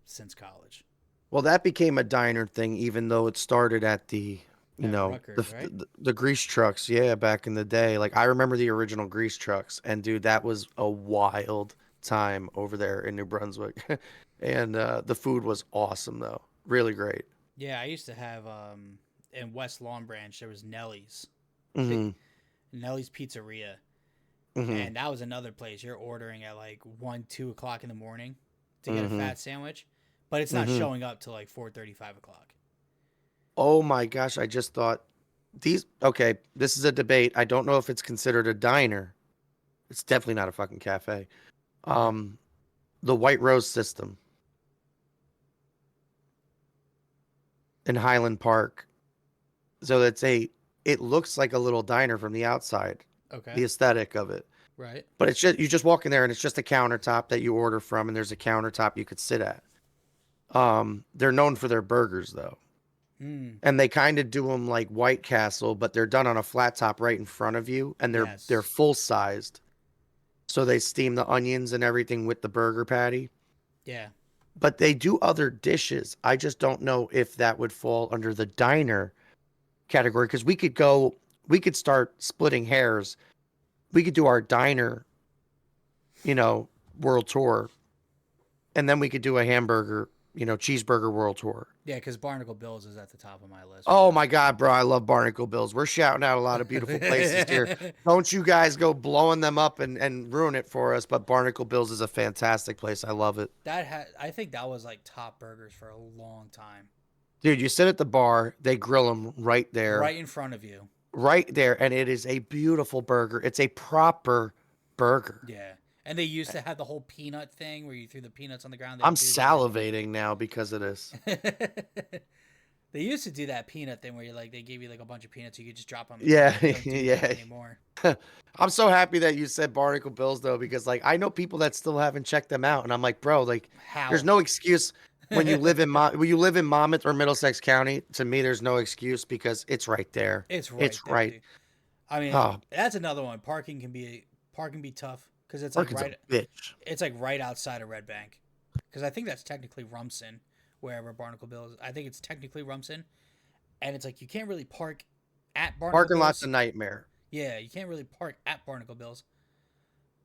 S1: since college.
S2: Well, that became a diner thing, even though it started at the,
S1: At Rutgers, right?
S2: the grease trucks. Yeah, back in the day. Like I remember the original grease trucks, and dude, that was a wild time over there in New Brunswick, and the food was awesome though, really great.
S1: Yeah, I used to have in West Long Branch there was Nellie's. Big
S2: Hmm.
S1: Nellie's Pizzeria.
S2: Hmm.
S1: And that was another place you're ordering at like 1, 2 o'clock in the morning to get a
S2: Hmm.
S1: fat sandwich, but it's not
S2: Hmm.
S1: showing up till like 4:30, 5 o'clock.
S2: Oh my gosh, I just thought okay, this is a debate. I don't know if it's considered a diner. It's definitely not a fucking cafe.
S1: Okay.
S2: Um, the White Rose system in Highland Park. So it looks like a little diner from the outside,
S1: Okay.
S2: the aesthetic of it.
S1: Right.
S2: But you just walk in there and it's just a countertop that you order from and there's a countertop you could sit at. They're known for their burgers though.
S1: Mm,
S2: and they kind of do them like White Castle, but they're done on a flat top right in front of you, and they're
S1: yes.
S2: full sized. So they steam the onions and everything with the burger patty.
S1: Yeah.
S2: But they do other dishes. I just don't know if that would fall under the diner category because we could start splitting hairs. We could do our diner, you know, world tour, and then we could do a hamburger, cheeseburger world tour.
S1: Yeah, because Barnacle Bills is at the top of my list for
S2: Oh
S1: that.
S2: my God, bro. I love Barnacle Bills. We're shouting out a lot of beautiful places here. Don't you guys go blowing them up and ruin it for us. But Barnacle Bills is a fantastic place. I love it.
S1: I think that was like top burgers for a long time.
S2: Dude, you sit at the bar, they grill them
S1: Right in front of you.
S2: right there, and it is a beautiful burger. It's a proper burger.
S1: Yeah. And they used to have the whole peanut thing where you threw the peanuts on the ground. They
S2: I'm
S1: would do that.
S2: salivating now because of this.
S1: They used to do that peanut thing where you like they gave you like a bunch of peanuts, you could just drop them.
S2: Yeah,
S1: They don't do that
S2: yeah.
S1: anymore.
S2: I'm so happy that you said Barnacle Bills though, because like I know people that still haven't checked them out, and I'm like, bro, like there's
S1: How?
S2: no excuse when you live in when you live in Monmouth or Middlesex County. To me, there's no excuse because it's right there.
S1: It's right
S2: It's
S1: there,
S2: right.
S1: dude. I mean,
S2: Oh,
S1: that's another one. Parking be tough because
S2: Parkin's a bitch.
S1: it's like right outside of Red Bank. Because I think that's technically Rumson, wherever Barnacle Bill is. I think it's technically Rumson, and it's like you can't really park at Barnacle
S2: Parking lot's
S1: Bills.
S2: a nightmare.
S1: Yeah, you can't really park at Barnacle Bills,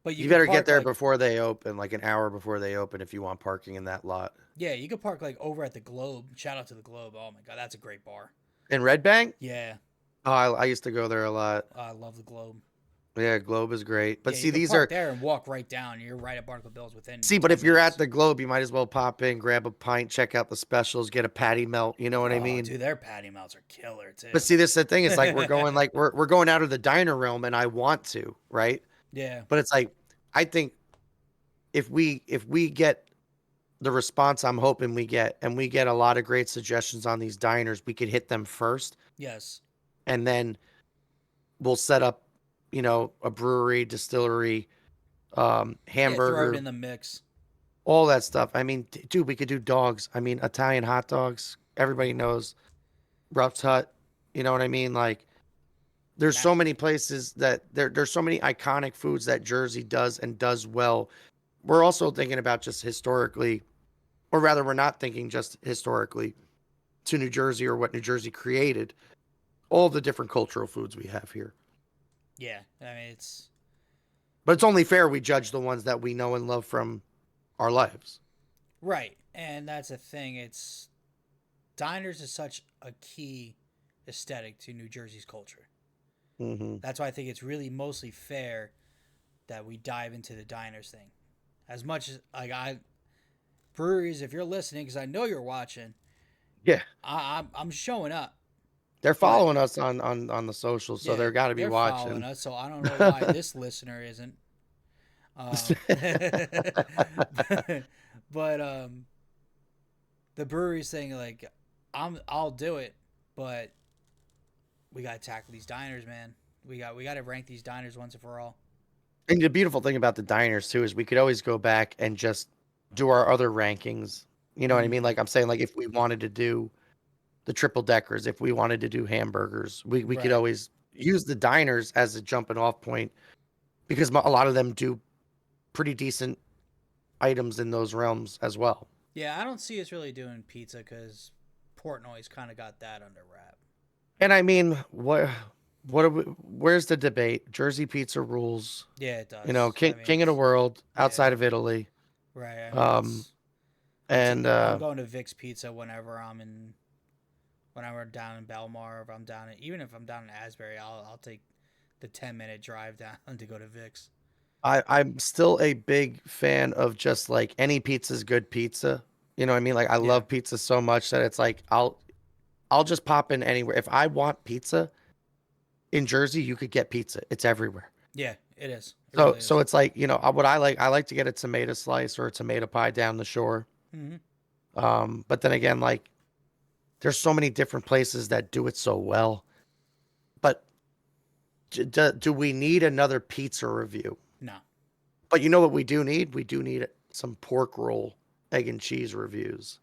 S1: but you
S2: You
S1: could
S2: better get
S1: park
S2: there
S1: like
S2: before they open, like an hour before they open, if you want parking in that lot.
S1: yeah, you could park like over at the Globe. Shout out to the Globe. Oh my god, that's a great bar.
S2: In Red Bank?
S1: Yeah,
S2: Oh, I used to go there a lot.
S1: I love the Globe.
S2: Yeah, Globe is great. But
S1: Yeah,
S2: see,
S1: you could
S2: these
S1: park
S2: are
S1: there and walk right down. You're right at Barnacle Bills within
S2: see, but
S1: 10
S2: if you're
S1: minutes.
S2: at the Globe, you might as well pop in, grab a pint, check out the specials, get a patty melt. You know what I
S1: Oh,
S2: mean?
S1: dude, their patty melts are killer
S2: But
S1: too.
S2: see, this is the thing. It's like we're going out of the diner realm, and I want to, right?
S1: Yeah,
S2: But it's like I think if we get the response I'm hoping we get, and we get a lot of great suggestions on these diners, we could hit them first,
S1: yes,
S2: and then we'll set up, a brewery, distillery,
S1: yeah. Throw it
S2: hamburger,
S1: in the mix.
S2: all that stuff. I mean, dude, we could do dogs. I mean, Italian hot dogs. Everybody knows Ruff's Hut. You know what I mean? Like, there's
S1: That
S2: so many places that there's so many iconic foods that Jersey does and does well. We're also thinking about just historically, or rather, we're not thinking just historically to New Jersey or what New Jersey created. All the different cultural foods we have here.
S1: yeah. I mean, it's
S2: But it's only fair we judge the ones that we know and love from our lives.
S1: right, and that's the thing. It's diners is such a key aesthetic to New Jersey's culture.
S2: Hmm.
S1: That's why I think it's really mostly fair that we dive into the diners thing. As much as like I breweries, if you're listening, because I know you're watching,
S2: Yeah,
S1: I'm showing up.
S2: they're
S1: But
S2: following us on the socials, so
S1: yeah,
S2: they're got to be
S1: they're following
S2: watching.
S1: us, so I don't know why this listener isn't. But the brewery's saying like, I'll do it, but we gotta tackle these diners, man. We gotta rank these diners once and for all.
S2: And the beautiful thing about the diners too is we could always go back and just do our other rankings. You know what I mean?
S1: Mm,
S2: Like I'm saying, like if we wanted to do the triple deckers, if we wanted to do hamburgers, we could
S1: right.
S2: always use the diners as a jumping off point because a lot of them do pretty decent items in those realms as well.
S1: Yeah, I don't see us really doing pizza because Portnoy's kind of got that under wrap.
S2: And I mean, what are we, where's the debate? Jersey pizza rules.
S1: Yeah, it
S2: You know,
S1: does. I mean,
S2: king of the world
S1: yeah,
S2: outside of Italy.
S1: right. I mean,
S2: Um,
S1: it's
S2: and
S1: I'm going to Vic's Pizza whenever I'm down in Belmar, if I'm down in, even if I'm down in Asbury, I'll take the 10-minute drive down to go to Vic's.
S2: I'm still a big fan of just like any pizza's good pizza. You know what I mean? Like I
S1: Yeah,
S2: love pizza so much that it's like I'll just pop in anywhere. If I want pizza in Jersey, you could get pizza. It's everywhere.
S1: yeah, it is. It
S2: So
S1: really
S2: so
S1: is.
S2: it's like, what I like to get a tomato slice or a tomato pie down the shore.
S1: Hmm.
S2: But then again, like there's so many different places that do it so well. But do we need another pizza review?
S1: No.
S2: But you know what we do need? We do need some pork roll, egg and cheese reviews.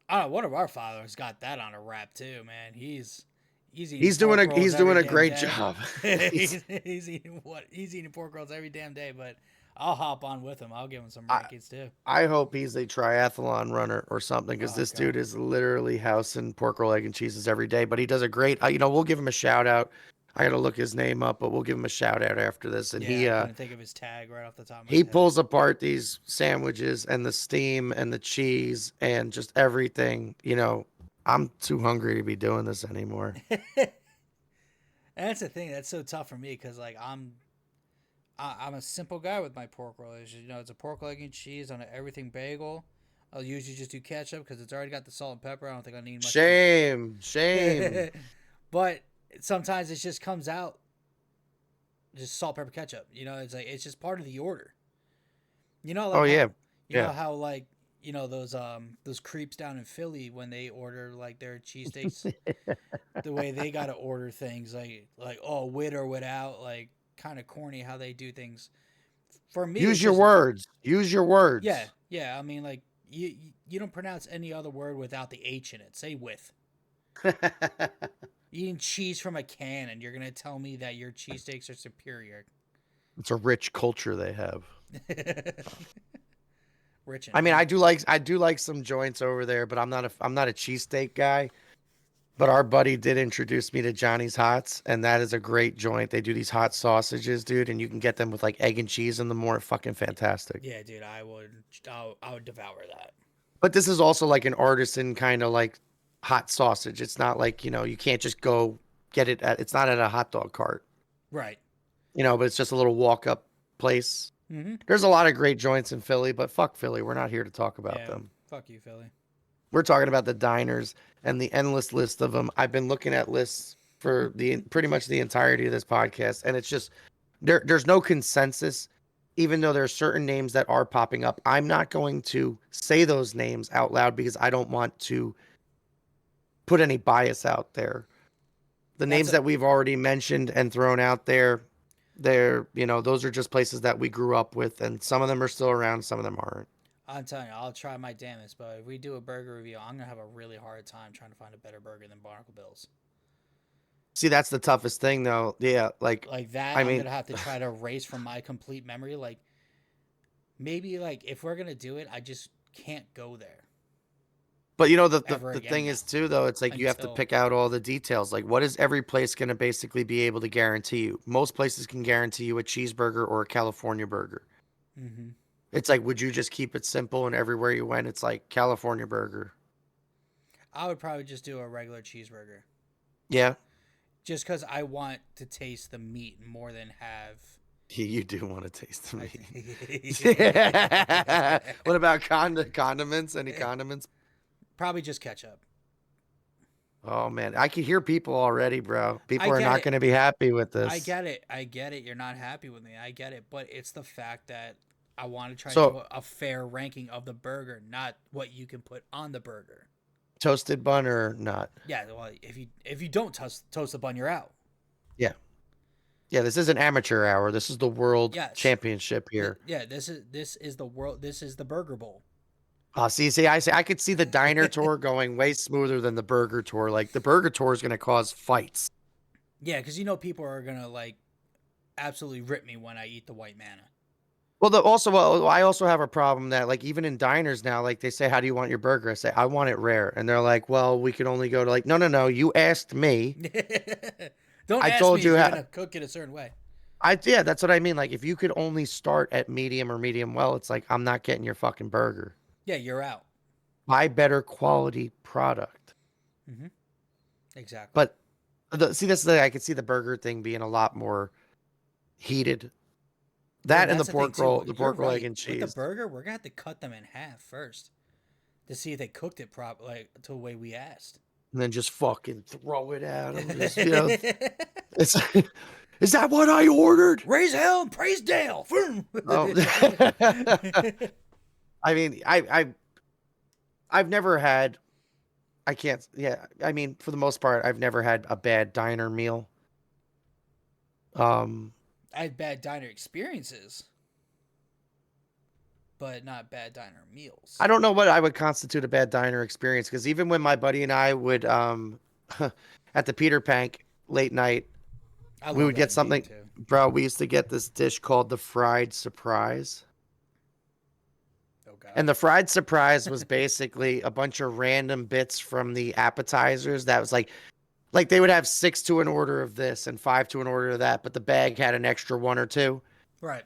S1: I don't know, one of our fathers got that on a wrap too, man. He's eating
S2: He's doing
S1: pork
S2: a
S1: rolls
S2: he's
S1: every
S2: doing a
S1: damn
S2: great
S1: day.
S2: job.
S1: He's eating what? He's eating pork rolls every damn day. But I'll hop on with him. I'll give him some
S2: I,
S1: rankings too.
S2: I hope he's a triathlon runner or something because
S1: Oh
S2: this dude
S1: god.
S2: is literally housing pork roll, egg, and cheeses every day. But he does a great. You know, we'll give him a shout out. I got to look his name up, but we'll give him a shout out after this. And
S1: Yeah, I couldn't think of his tag right off the top of my
S2: he
S1: head.
S2: pulls apart these sandwiches and the steam and the cheese and just everything. You know, I'm too hungry to be doing this anymore.
S1: And that's the thing that's so tough for me because like I'm a simple guy with my pork roll. You know, it's a pork leg and cheese on an everything bagel. I'll usually just do ketchup because it's already got the salt and pepper. I don't think I need much.
S2: Shame.
S1: But sometimes it just comes out just salt, pepper, ketchup. You know, it's like it's just part of the order. You know,
S2: Oh
S1: like
S2: yeah,
S1: how you know
S2: yeah.
S1: how like you know those creeps down in Philly when they order like their cheesesteaks, the way they gotta order things like oh with or without, like kind of corny how they do things. For me, it's
S2: Use your
S1: just
S2: words. Use your
S1: yeah,
S2: words.
S1: yeah. I mean, like you don't pronounce any other word without the H in it. Say with. Eating cheese from a can, and you're gonna tell me that your cheesesteaks are superior.
S2: It's a rich culture they have.
S1: Rich and
S2: I mean,
S1: empty.
S2: I do like some joints over there, but I'm not a cheesesteak guy. But our buddy did introduce me to Johnny's Hots, and that is a great joint. They do these hot sausages, dude, and you can get them with like egg and cheese in them more. Fucking fantastic.
S1: Yeah, dude, I would devour that.
S2: But this is also like an artisan kind of like hot sausage. It's not like, you know, you can't just go get it at it's not at a hot dog cart,
S1: Right.
S2: you know, but it's just a little walk up place.
S1: Mm-hmm.
S2: There's a lot of great joints in Philly, but fuck Philly. We're not here to talk about
S1: Yeah.
S2: them.
S1: Fuck you, Philly.
S2: We're talking about the diners and the endless list of them. I've been looking at lists for the pretty much the entirety of this podcast, and it's just there's no consensus, even though there are certain names that are popping up. I'm not going to say those names out loud because I don't want to put any bias out there. The
S1: That's
S2: names
S1: a.
S2: that we've already mentioned and thrown out there, you know, those are just places that we grew up with, and some of them are still around, some of them aren't.
S1: I'm telling you, I'll try my damnedest, but if we do a burger review, I'm gonna have a really hard time trying to find a better burger than Barnacle Bills.
S2: See, that's the toughest thing, though. Yeah, like,
S1: Like that,
S2: I
S1: I'm
S2: mean,
S1: gonna have to try to erase from my complete memory. Like maybe like if we're gonna do it, I just can't go there
S2: but you know,
S1: ever
S2: the
S1: again
S2: thing is
S1: now.
S2: too, though, it's like you have to
S1: Until
S2: pick out all the details. Like, what is every place going to basically be able to guarantee you? Most places can guarantee you a cheeseburger or a California burger.
S1: mm-hmm.
S2: It's like, would you just keep it simple and everywhere you went, it's like California burger?
S1: I would probably just do a regular cheeseburger.
S2: Yeah,
S1: Just because I want to taste the meat more than have.
S2: you do want to taste the
S1: I
S2: meat. What about condiments? Any condiments?
S1: Probably just ketchup.
S2: Oh man, I can hear people already, bro.
S1: I
S2: People are
S1: get
S2: not
S1: it.
S2: going to be happy with
S1: I
S2: this.
S1: get it. I get it. You're not happy with me. I get it. But it's the fact that I want to try to do
S2: So,
S1: a fair ranking of the burger, not what you can put on the burger.
S2: toasted bun or not?
S1: Yeah. Well, if you don't toast the bun, you're out.
S2: Yeah. Yeah, this isn't amateur hour. This is the world
S1: Yes.
S2: championship here.
S1: Yeah. This is the world. This is the Burger Bowl.
S2: I could see the diner tour going way smoother than the burger tour. Like the burger tour is going to cause fights.
S1: Yeah, because you know people are gonna like absolutely rip me when I eat the white manna.
S2: Well, I also have a problem that like even in diners now, like they say, "How do you want your burger?" I say, "I want it rare," and they're like, "Well, we can only go to like, no, no, no. You asked me.
S1: Don't
S2: I
S1: ask me
S2: told
S1: if
S2: you
S1: you're
S2: how."
S1: gonna cook it a certain way.
S2: Yeah, that's what I mean. Like if you could only start at medium or medium well, it's like I'm not getting your fucking burger.
S1: Yeah, you're out.
S2: Buy better quality product.
S1: Mm-hmm. Exactly.
S2: But I could see the burger thing being a lot more heated.
S1: Yeah,
S2: That and
S1: that's the thing too.
S2: the
S1: You're
S2: pork roll, egg,
S1: right.
S2: and
S1: With the
S2: cheese.
S1: burger, we're gonna have to cut them in half first to see if they cooked it like to the way we asked.
S2: And then just fucking throw it at them. Just, you know, it's is that what I ordered?
S1: Raise hell and praise Dale.
S2: Oh. I mean, I've never had. I can't. Yeah, I mean, for the most part, I've never had a bad diner meal. Um,
S1: I had bad diner experiences. but not bad diner meals.
S2: I don't know what I would constitute a bad diner experience because even when my buddy and I would at the Peter Pank late night,
S1: I
S2: we
S1: love
S2: would
S1: that
S2: get
S1: name
S2: something,
S1: too.
S2: bro. We used to get this dish called the fried surprise.
S1: Oh
S2: And
S1: God.
S2: the fried surprise was basically a bunch of random bits from the appetizers that was like they would have 6 to an order of this and 5 to an order of that, but the bag had an extra 1 or 2.
S1: Right.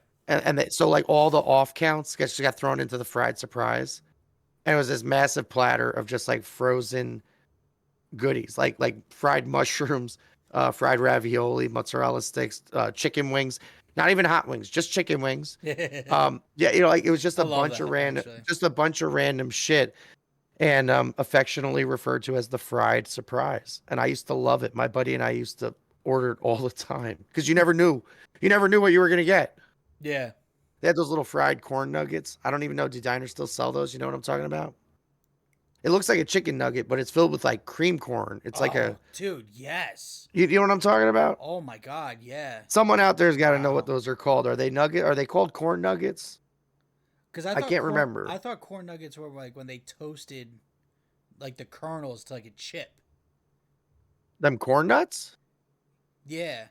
S2: So like all the off counts got thrown into the fried surprise. And it was this massive platter of just like frozen goodies, like fried mushrooms, fried ravioli, mozzarella sticks, chicken wings, not even hot wings, just chicken wings. Yeah, like it was just
S1: I
S2: a
S1: love
S2: bunch of
S1: that
S2: random,
S1: actually.
S2: just a bunch of random shit, and affectionately referred to as the fried surprise. And I used to love it. My buddy and I used to order it all the time because you never knew what you were gonna get.
S1: Yeah.
S2: They had those little fried corn nuggets. I don't even know. Do diners still sell those? You know what I'm talking about? It looks like a chicken nugget, but it's filled with like cream corn. It's like
S1: Oh,
S2: a,
S1: dude, yes.
S2: you know what I'm talking about?
S1: Oh my God, yeah.
S2: Someone out there's got to know what
S1: Wow.
S2: those are called. Are they nugget? Are they called corn nuggets?
S1: Because
S2: I can't
S1: I
S2: remember.
S1: thought corn nuggets were like when they toasted like the kernels to like a chip.
S2: Them corn nuts?
S1: Yeah.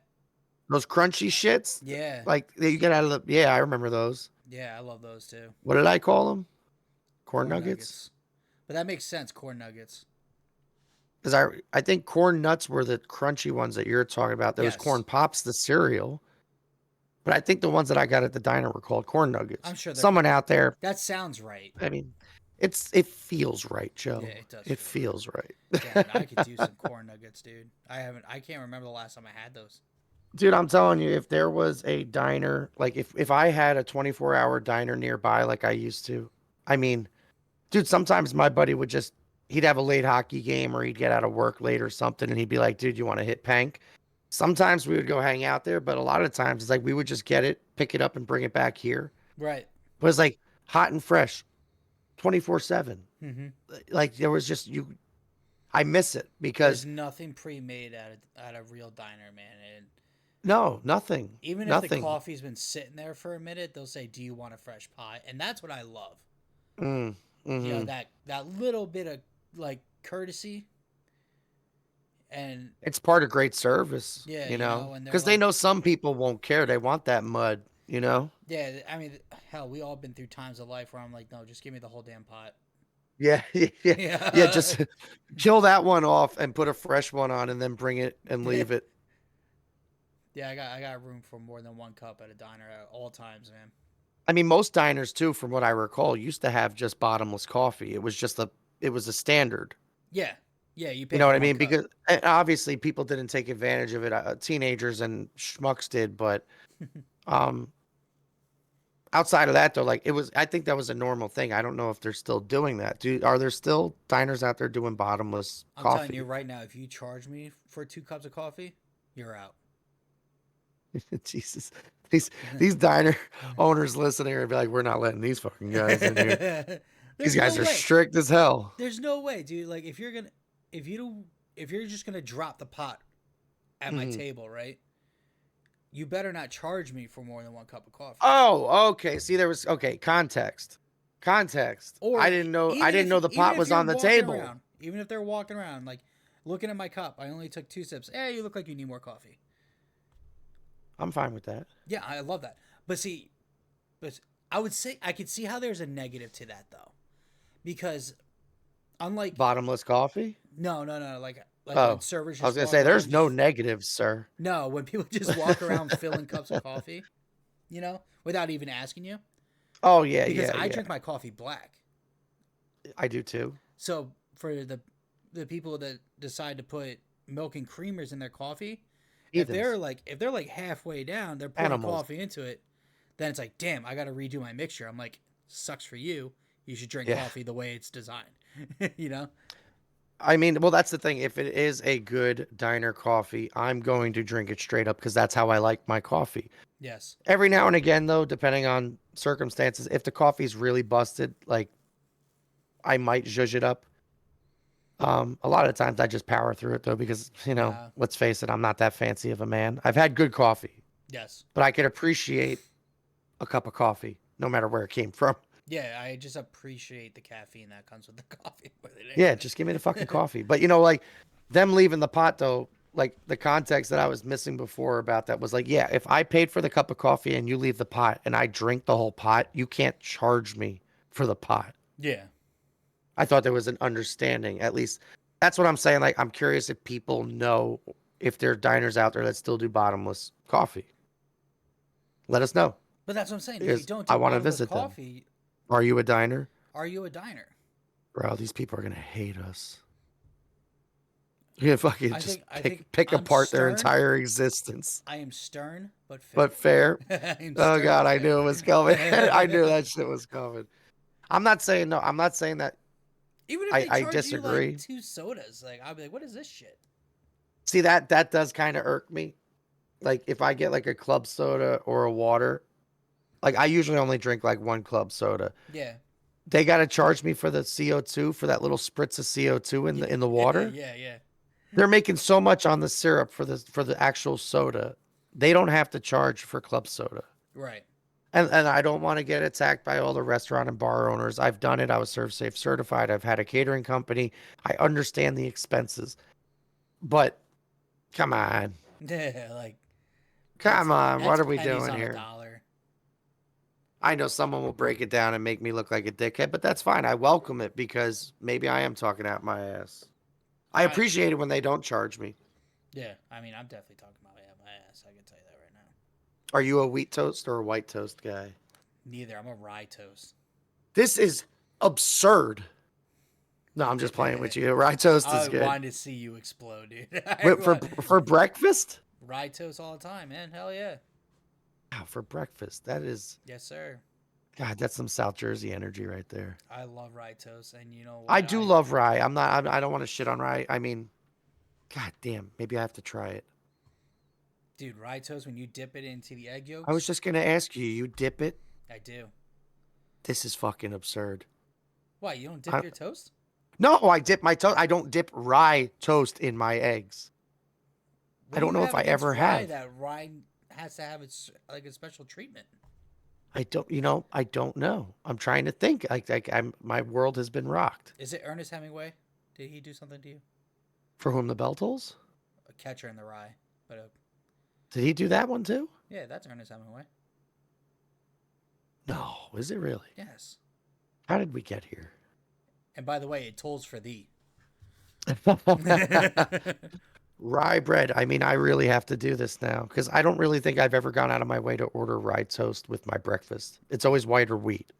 S2: Those crunchy shits?
S1: Yeah.
S2: Like that you get out of the, yeah, I remember those.
S1: Yeah, I love those too.
S2: What did I call them? Corn
S1: Corn
S2: nuggets?
S1: nuggets. But that makes sense, corn nuggets.
S2: Because I think corn nuts were the crunchy ones that you're talking about. There was corn
S1: Yes.
S2: pops, the cereal. But I think the ones that I got at the diner were called corn nuggets.
S1: I'm sure they're
S2: Someone out there,
S1: that sounds right.
S2: I mean, it feels right,
S1: Yeah,
S2: Joe.
S1: it does
S2: It
S1: feel right.
S2: feels
S1: Damn, I could
S2: right.
S1: do some corn nuggets, dude. I can't remember the last time I had those.
S2: Dude, I'm telling you, if there was a diner, like if I had a 24-hour diner nearby like I used to, I mean, dude, sometimes my buddy would just he'd have a late hockey game or he'd get out of work late or something and he'd be like, "Dude, you want to hit Pank?" Sometimes we would go hang out there, but a lot of times it's like we would just get it, pick it up and bring it back here.
S1: Right.
S2: But it's like hot and fresh 24/7.
S1: Mm-hmm.
S2: Like there was just you I miss it
S1: There's
S2: because
S1: nothing pre-made at a real diner, man. And
S2: no, nothing.
S1: even if the
S2: Nothing.
S1: coffee's been sitting there for a minute, they'll say, "Do you want a fresh pie?" And that's what I love.
S2: Mm,
S1: You know
S2: hmm
S1: that little bit of like courtesy and
S2: It's part of great service,
S1: yeah,
S2: you
S1: you
S2: know,
S1: know, and they're
S2: because they
S1: like,
S2: know some people won't care. They want that mud, you know?
S1: yeah. I mean, hell, we all been through times of life where I'm like, no, just give me the whole damn pot.
S2: Yeah, yeah, yeah.
S1: Yeah.
S2: Just kill that one off and put a fresh one on, and then bring it and leave it.
S1: Yeah, I got room for more than one cup at a diner at all times, man.
S2: I mean, most diners too, from what I recall, used to have just bottomless coffee. It was a standard.
S1: Yeah, yeah, you
S2: You
S1: pay
S2: know
S1: for
S2: what I
S1: one
S2: mean?
S1: cup.
S2: Because obviously people didn't take advantage of it. Teenagers and schmucks did, but um, outside of that, though, like it was, I think that was a normal thing. I don't know if they're still doing that. Are there still diners out there doing bottomless
S1: I'm telling you
S2: coffee?
S1: right now, if you charge me for 2 cups of coffee, you're out.
S2: Jesus, these diner owners listening are be like, we're not letting these fucking guys in here. These
S1: There's
S2: guys
S1: no
S2: are
S1: way.
S2: strict as hell.
S1: There's no way, dude. Like if you're gonna, if you don't, if you're just gonna drop the pot at my
S2: Mhm.
S1: table, right? You better not charge me for more than 1 cup of coffee.
S2: Oh, okay. See, there was okay context. Context.
S1: Or
S2: I didn't know. I
S1: even
S2: didn't
S1: if
S2: know the
S1: even
S2: pot
S1: if
S2: was
S1: you're
S2: on the
S1: walking
S2: table.
S1: around, even if they're walking around, like looking at my cup, I only took 2 sips. Hey, you look like you need more coffee.
S2: I'm fine with that.
S1: Yeah, I love that. But see, but I would say I could see how there's a negative to that though, because unlike
S2: Bottomless coffee.
S1: no, like when
S2: Oh,
S1: servers
S2: I was
S1: just
S2: gonna
S1: walk
S2: say
S1: around
S2: there's no
S1: just
S2: negatives, sir.
S1: no when people just walk around filling cups of coffee, you know, without even asking you,
S2: Oh yeah,
S1: because
S2: yeah,
S1: I
S2: yeah.
S1: drink my coffee black.
S2: I do too.
S1: So for the people that decide to put milk and creamers in their coffee,
S2: Heathens,
S1: if they're like halfway down, they're putting
S2: animals.
S1: coffee into it, then it's like, damn, I got to redo my mixture. I'm like, sucks for you. You should drink
S2: Yeah.
S1: coffee the way it's designed. You know?
S2: I mean, well, that's the thing. If it is a good diner coffee, I'm going to drink it straight up because that's how I like my coffee.
S1: Yes.
S2: Every now and again, though, depending on circumstances, if the coffee's really busted, like I might zhuzh it up. A lot of times I just power through it though, because
S1: Uh,
S2: let's face it, I'm not that fancy of a man. I've had good coffee,
S1: yes.
S2: but I could appreciate a cup of coffee no matter where it came from.
S1: Yeah, I just appreciate the caffeine that comes with the coffee more than
S2: Yeah,
S1: anything.
S2: just give me the fucking coffee. But you know, like them leaving the pot though, like the context that I was missing before about that was like, yeah, if I paid for the cup of coffee and you leave the pot and I drink the whole pot, you can't charge me for the pot.
S1: Yeah.
S2: I thought there was an understanding. At least that's what I'm saying. Like, I'm curious if people know if there are diners out there that still do bottomless coffee. Let us know
S1: But that's what I'm saying. If you
S2: because
S1: don't
S2: I
S1: do
S2: want to
S1: bottomless
S2: visit them.
S1: coffee,
S2: Are you a diner?
S1: are you a diner?
S2: Bro, these people are gonna hate us. You're gonna fucking just
S1: I think
S2: pick
S1: I'm
S2: apart their
S1: stern.
S2: entire existence.
S1: I am stern but
S2: But
S1: fair.
S2: fair.
S1: I am
S2: Oh
S1: stern
S2: God,
S1: but
S2: I knew it was coming. I knew
S1: fair.
S2: that shit was coming. I'm not saying no. I'm not saying that
S1: Even if they
S2: I
S1: charge you like
S2: disagree.
S1: 2 sodas, like I'll be like, what is this shit?
S2: See that does kind of irk me. Like if I get like a club soda or a water, like I usually only drink like one club soda.
S1: Yeah.
S2: They got to charge me for the CO2 for that little spritz of CO2
S1: Yeah.
S2: in the water.
S1: Yeah. Yeah.
S2: They're making so much on the syrup for the actual soda. They don't have to charge for club soda.
S1: Right.
S2: And I don't want to get attacked by all the restaurant and bar owners. I've done it. I was Serve Safe certified. I've had a catering company. I understand the expenses. But come on.
S1: Yeah. Like
S2: Come on. What
S1: that's
S2: are we
S1: pennies
S2: doing
S1: on a
S2: here?
S1: dollar.
S2: I know someone will break it down and make me look like a dickhead, but that's fine. I welcome it because maybe I am talking out my ass. I
S1: I
S2: appreciate it when they don't charge me.
S1: Yeah. I mean, I'm definitely talking about my ass. I can tell you that right now.
S2: Are you a wheat toast or a white toast guy?
S1: Neither. I'm a rye toast.
S2: This is absurd. No, I'm just playing with you. Rye toast is
S1: I
S2: good.
S1: wanted to see you explode, dude.
S2: Wait, for breakfast?
S1: Rye toast all the time, man. Hell yeah.
S2: Wow, for breakfast. That is
S1: Yes, sir.
S2: God, that's some South Jersey energy right there.
S1: I love rye toast, and you know
S2: I
S1: what?
S2: do love rye. I'm not. I don't want to shit on rye. I mean, God damn, maybe I have to try it.
S1: Dude, rye toast when you dip it into the egg
S2: I was
S1: yolks,
S2: just gonna ask you. You dip it?
S1: I do.
S2: This is fucking absurd.
S1: Why you don't dip
S2: I,
S1: your toast?
S2: no, I dip my toast. I don't dip rye toast in my eggs.
S1: What
S2: I
S1: do
S2: don't
S1: you
S2: know if
S1: have
S2: I
S1: against
S2: ever
S1: rye
S2: have.
S1: that rye has to have its like a special treatment?
S2: I don't. You know, I don't know. I'm trying to think. I'm. My world has been rocked.
S1: Is it Ernest Hemingway? Did he do something to you?
S2: For whom the bell tolls?
S1: A catcher in the rye, but
S2: Did he do that one too?
S1: yeah, that's Ernest Hemingway.
S2: No, is it really?
S1: Yes.
S2: How did we get here?
S1: And by the way, it tolls for thee.
S2: Rye bread. I mean, I really have to do this now because I don't really think I've ever gone out of my way to order rye toast with my breakfast. It's always white or wheat.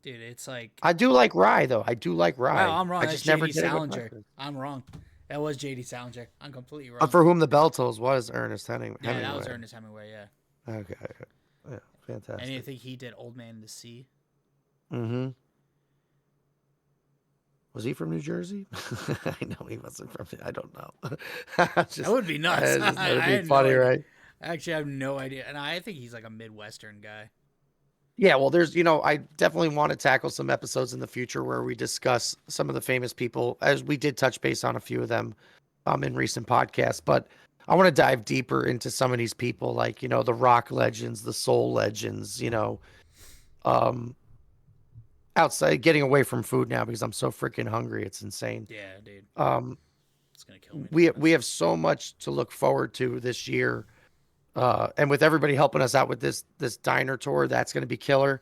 S1: Dude, it's like
S2: I do like rye though. I do like
S1: wow,
S2: rye.
S1: I'm wrong.
S2: I
S1: That's
S2: just never
S1: JD
S2: did it with
S1: Salinger.
S2: breakfast.
S1: I'm wrong. That was JD Salinger. I'm completely wrong.
S2: For whom the bell tolls was Ernest
S1: Yeah, that was
S2: Hemingway.
S1: Ernest Hemingway, yeah.
S2: Okay. Yeah,
S1: And I
S2: fantastic.
S1: think he did Old Man in the Sea.
S2: Mm-hmm. Was he from New Jersey? I know he wasn't from. I don't know.
S1: That would be nuts.
S2: That'd
S1: I
S2: be
S1: had no
S2: funny,
S1: idea.
S2: right?
S1: Actually, I have no idea. And I think he's like a Midwestern guy.
S2: Yeah, well, there's, you know, I definitely want to tackle some episodes in the future where we discuss some of the famous people, as we did touch base on a few of them in recent podcasts. But I want to dive deeper into some of these people, like, you know, the rock legends, the soul legends, you know, um, outside getting away from food now because I'm so freaking hungry. It's insane.
S1: Yeah, dude.
S2: Um,
S1: It's going to kill me.
S2: we have so much to look forward to this year. And with everybody helping us out with this diner tour, that's going to be killer.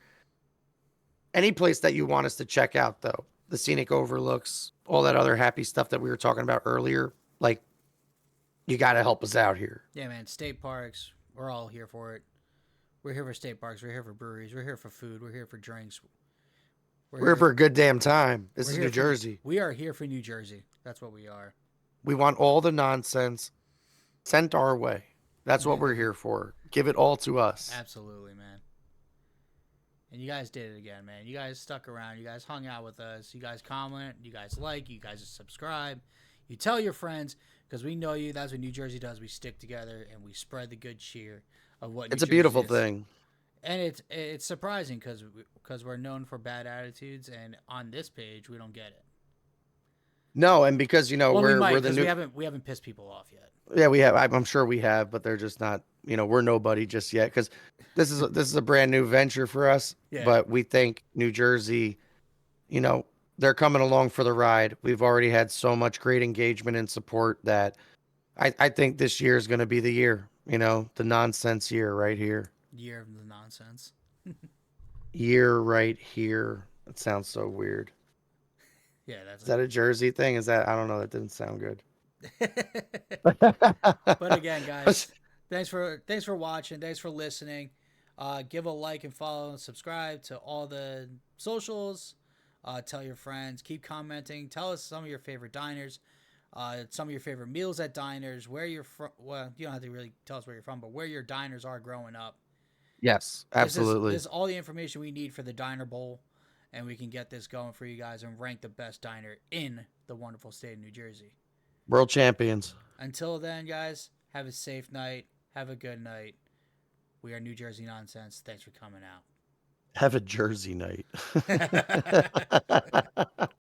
S2: Any place that you want us to check out, though, the scenic overlooks, all that other happy stuff that we were talking about earlier, like, you got to help us out here.
S1: Yeah, man. State parks. We're all here for it. We're here for state parks. We're here for breweries. We're here for food. We're here for drinks.
S2: We're here for a good damn time. This
S1: we're
S2: is
S1: here
S2: New Jersey.
S1: We are here for New Jersey. That's what we are.
S2: We want all the nonsense sent our way. That's what we're here for. Give it all to us.
S1: Absolutely, man. And you guys did it again, man. You guys stuck around. You guys hung out with us. You guys comment. You guys like. You guys subscribe. You tell your friends because we know you. That's what New Jersey does. We stick together and we spread the good cheer of what.
S2: It's a beautiful thing.
S1: And it's surprising because we're known for bad attitudes, and on this page we don't get it.
S2: No, and because
S1: Well, we might
S2: we're the
S1: because
S2: new.
S1: we haven't pissed people off yet.
S2: Yeah, we have. I'm sure we have, but they're just not. We're nobody just yet because this is a brand new venture for us.
S1: Yeah,
S2: But we think New Jersey, you know, they're coming along for the ride. We've already had so much great engagement and support that I think this year is going to be the year. The nonsense year right here.
S1: year of the nonsense.
S2: Year right here. That sounds so weird.
S1: Yeah, that's
S2: Is that a Jersey thing? Is that I don't know. That didn't sound good.
S1: it. But again, guys, thanks for watching. Thanks for listening. Give a like and follow and subscribe to all the socials. Tell your friends. Keep commenting. Tell us some of your favorite diners. Some of your favorite meals at diners. Where you're from. Well, you don't have to really tell us where you're from, but where your diners are growing up.
S2: Yes,
S1: This
S2: absolutely.
S1: is all the information we need for the Diner Bowl, and we can get this going for you guys and rank the best diner in the wonderful state of New Jersey.
S2: World champions.
S1: Until then, guys, have a safe night. Have a good night. We are New Jersey Nonsense. Thanks for coming
S2: Have a Jersey night.
S1: out.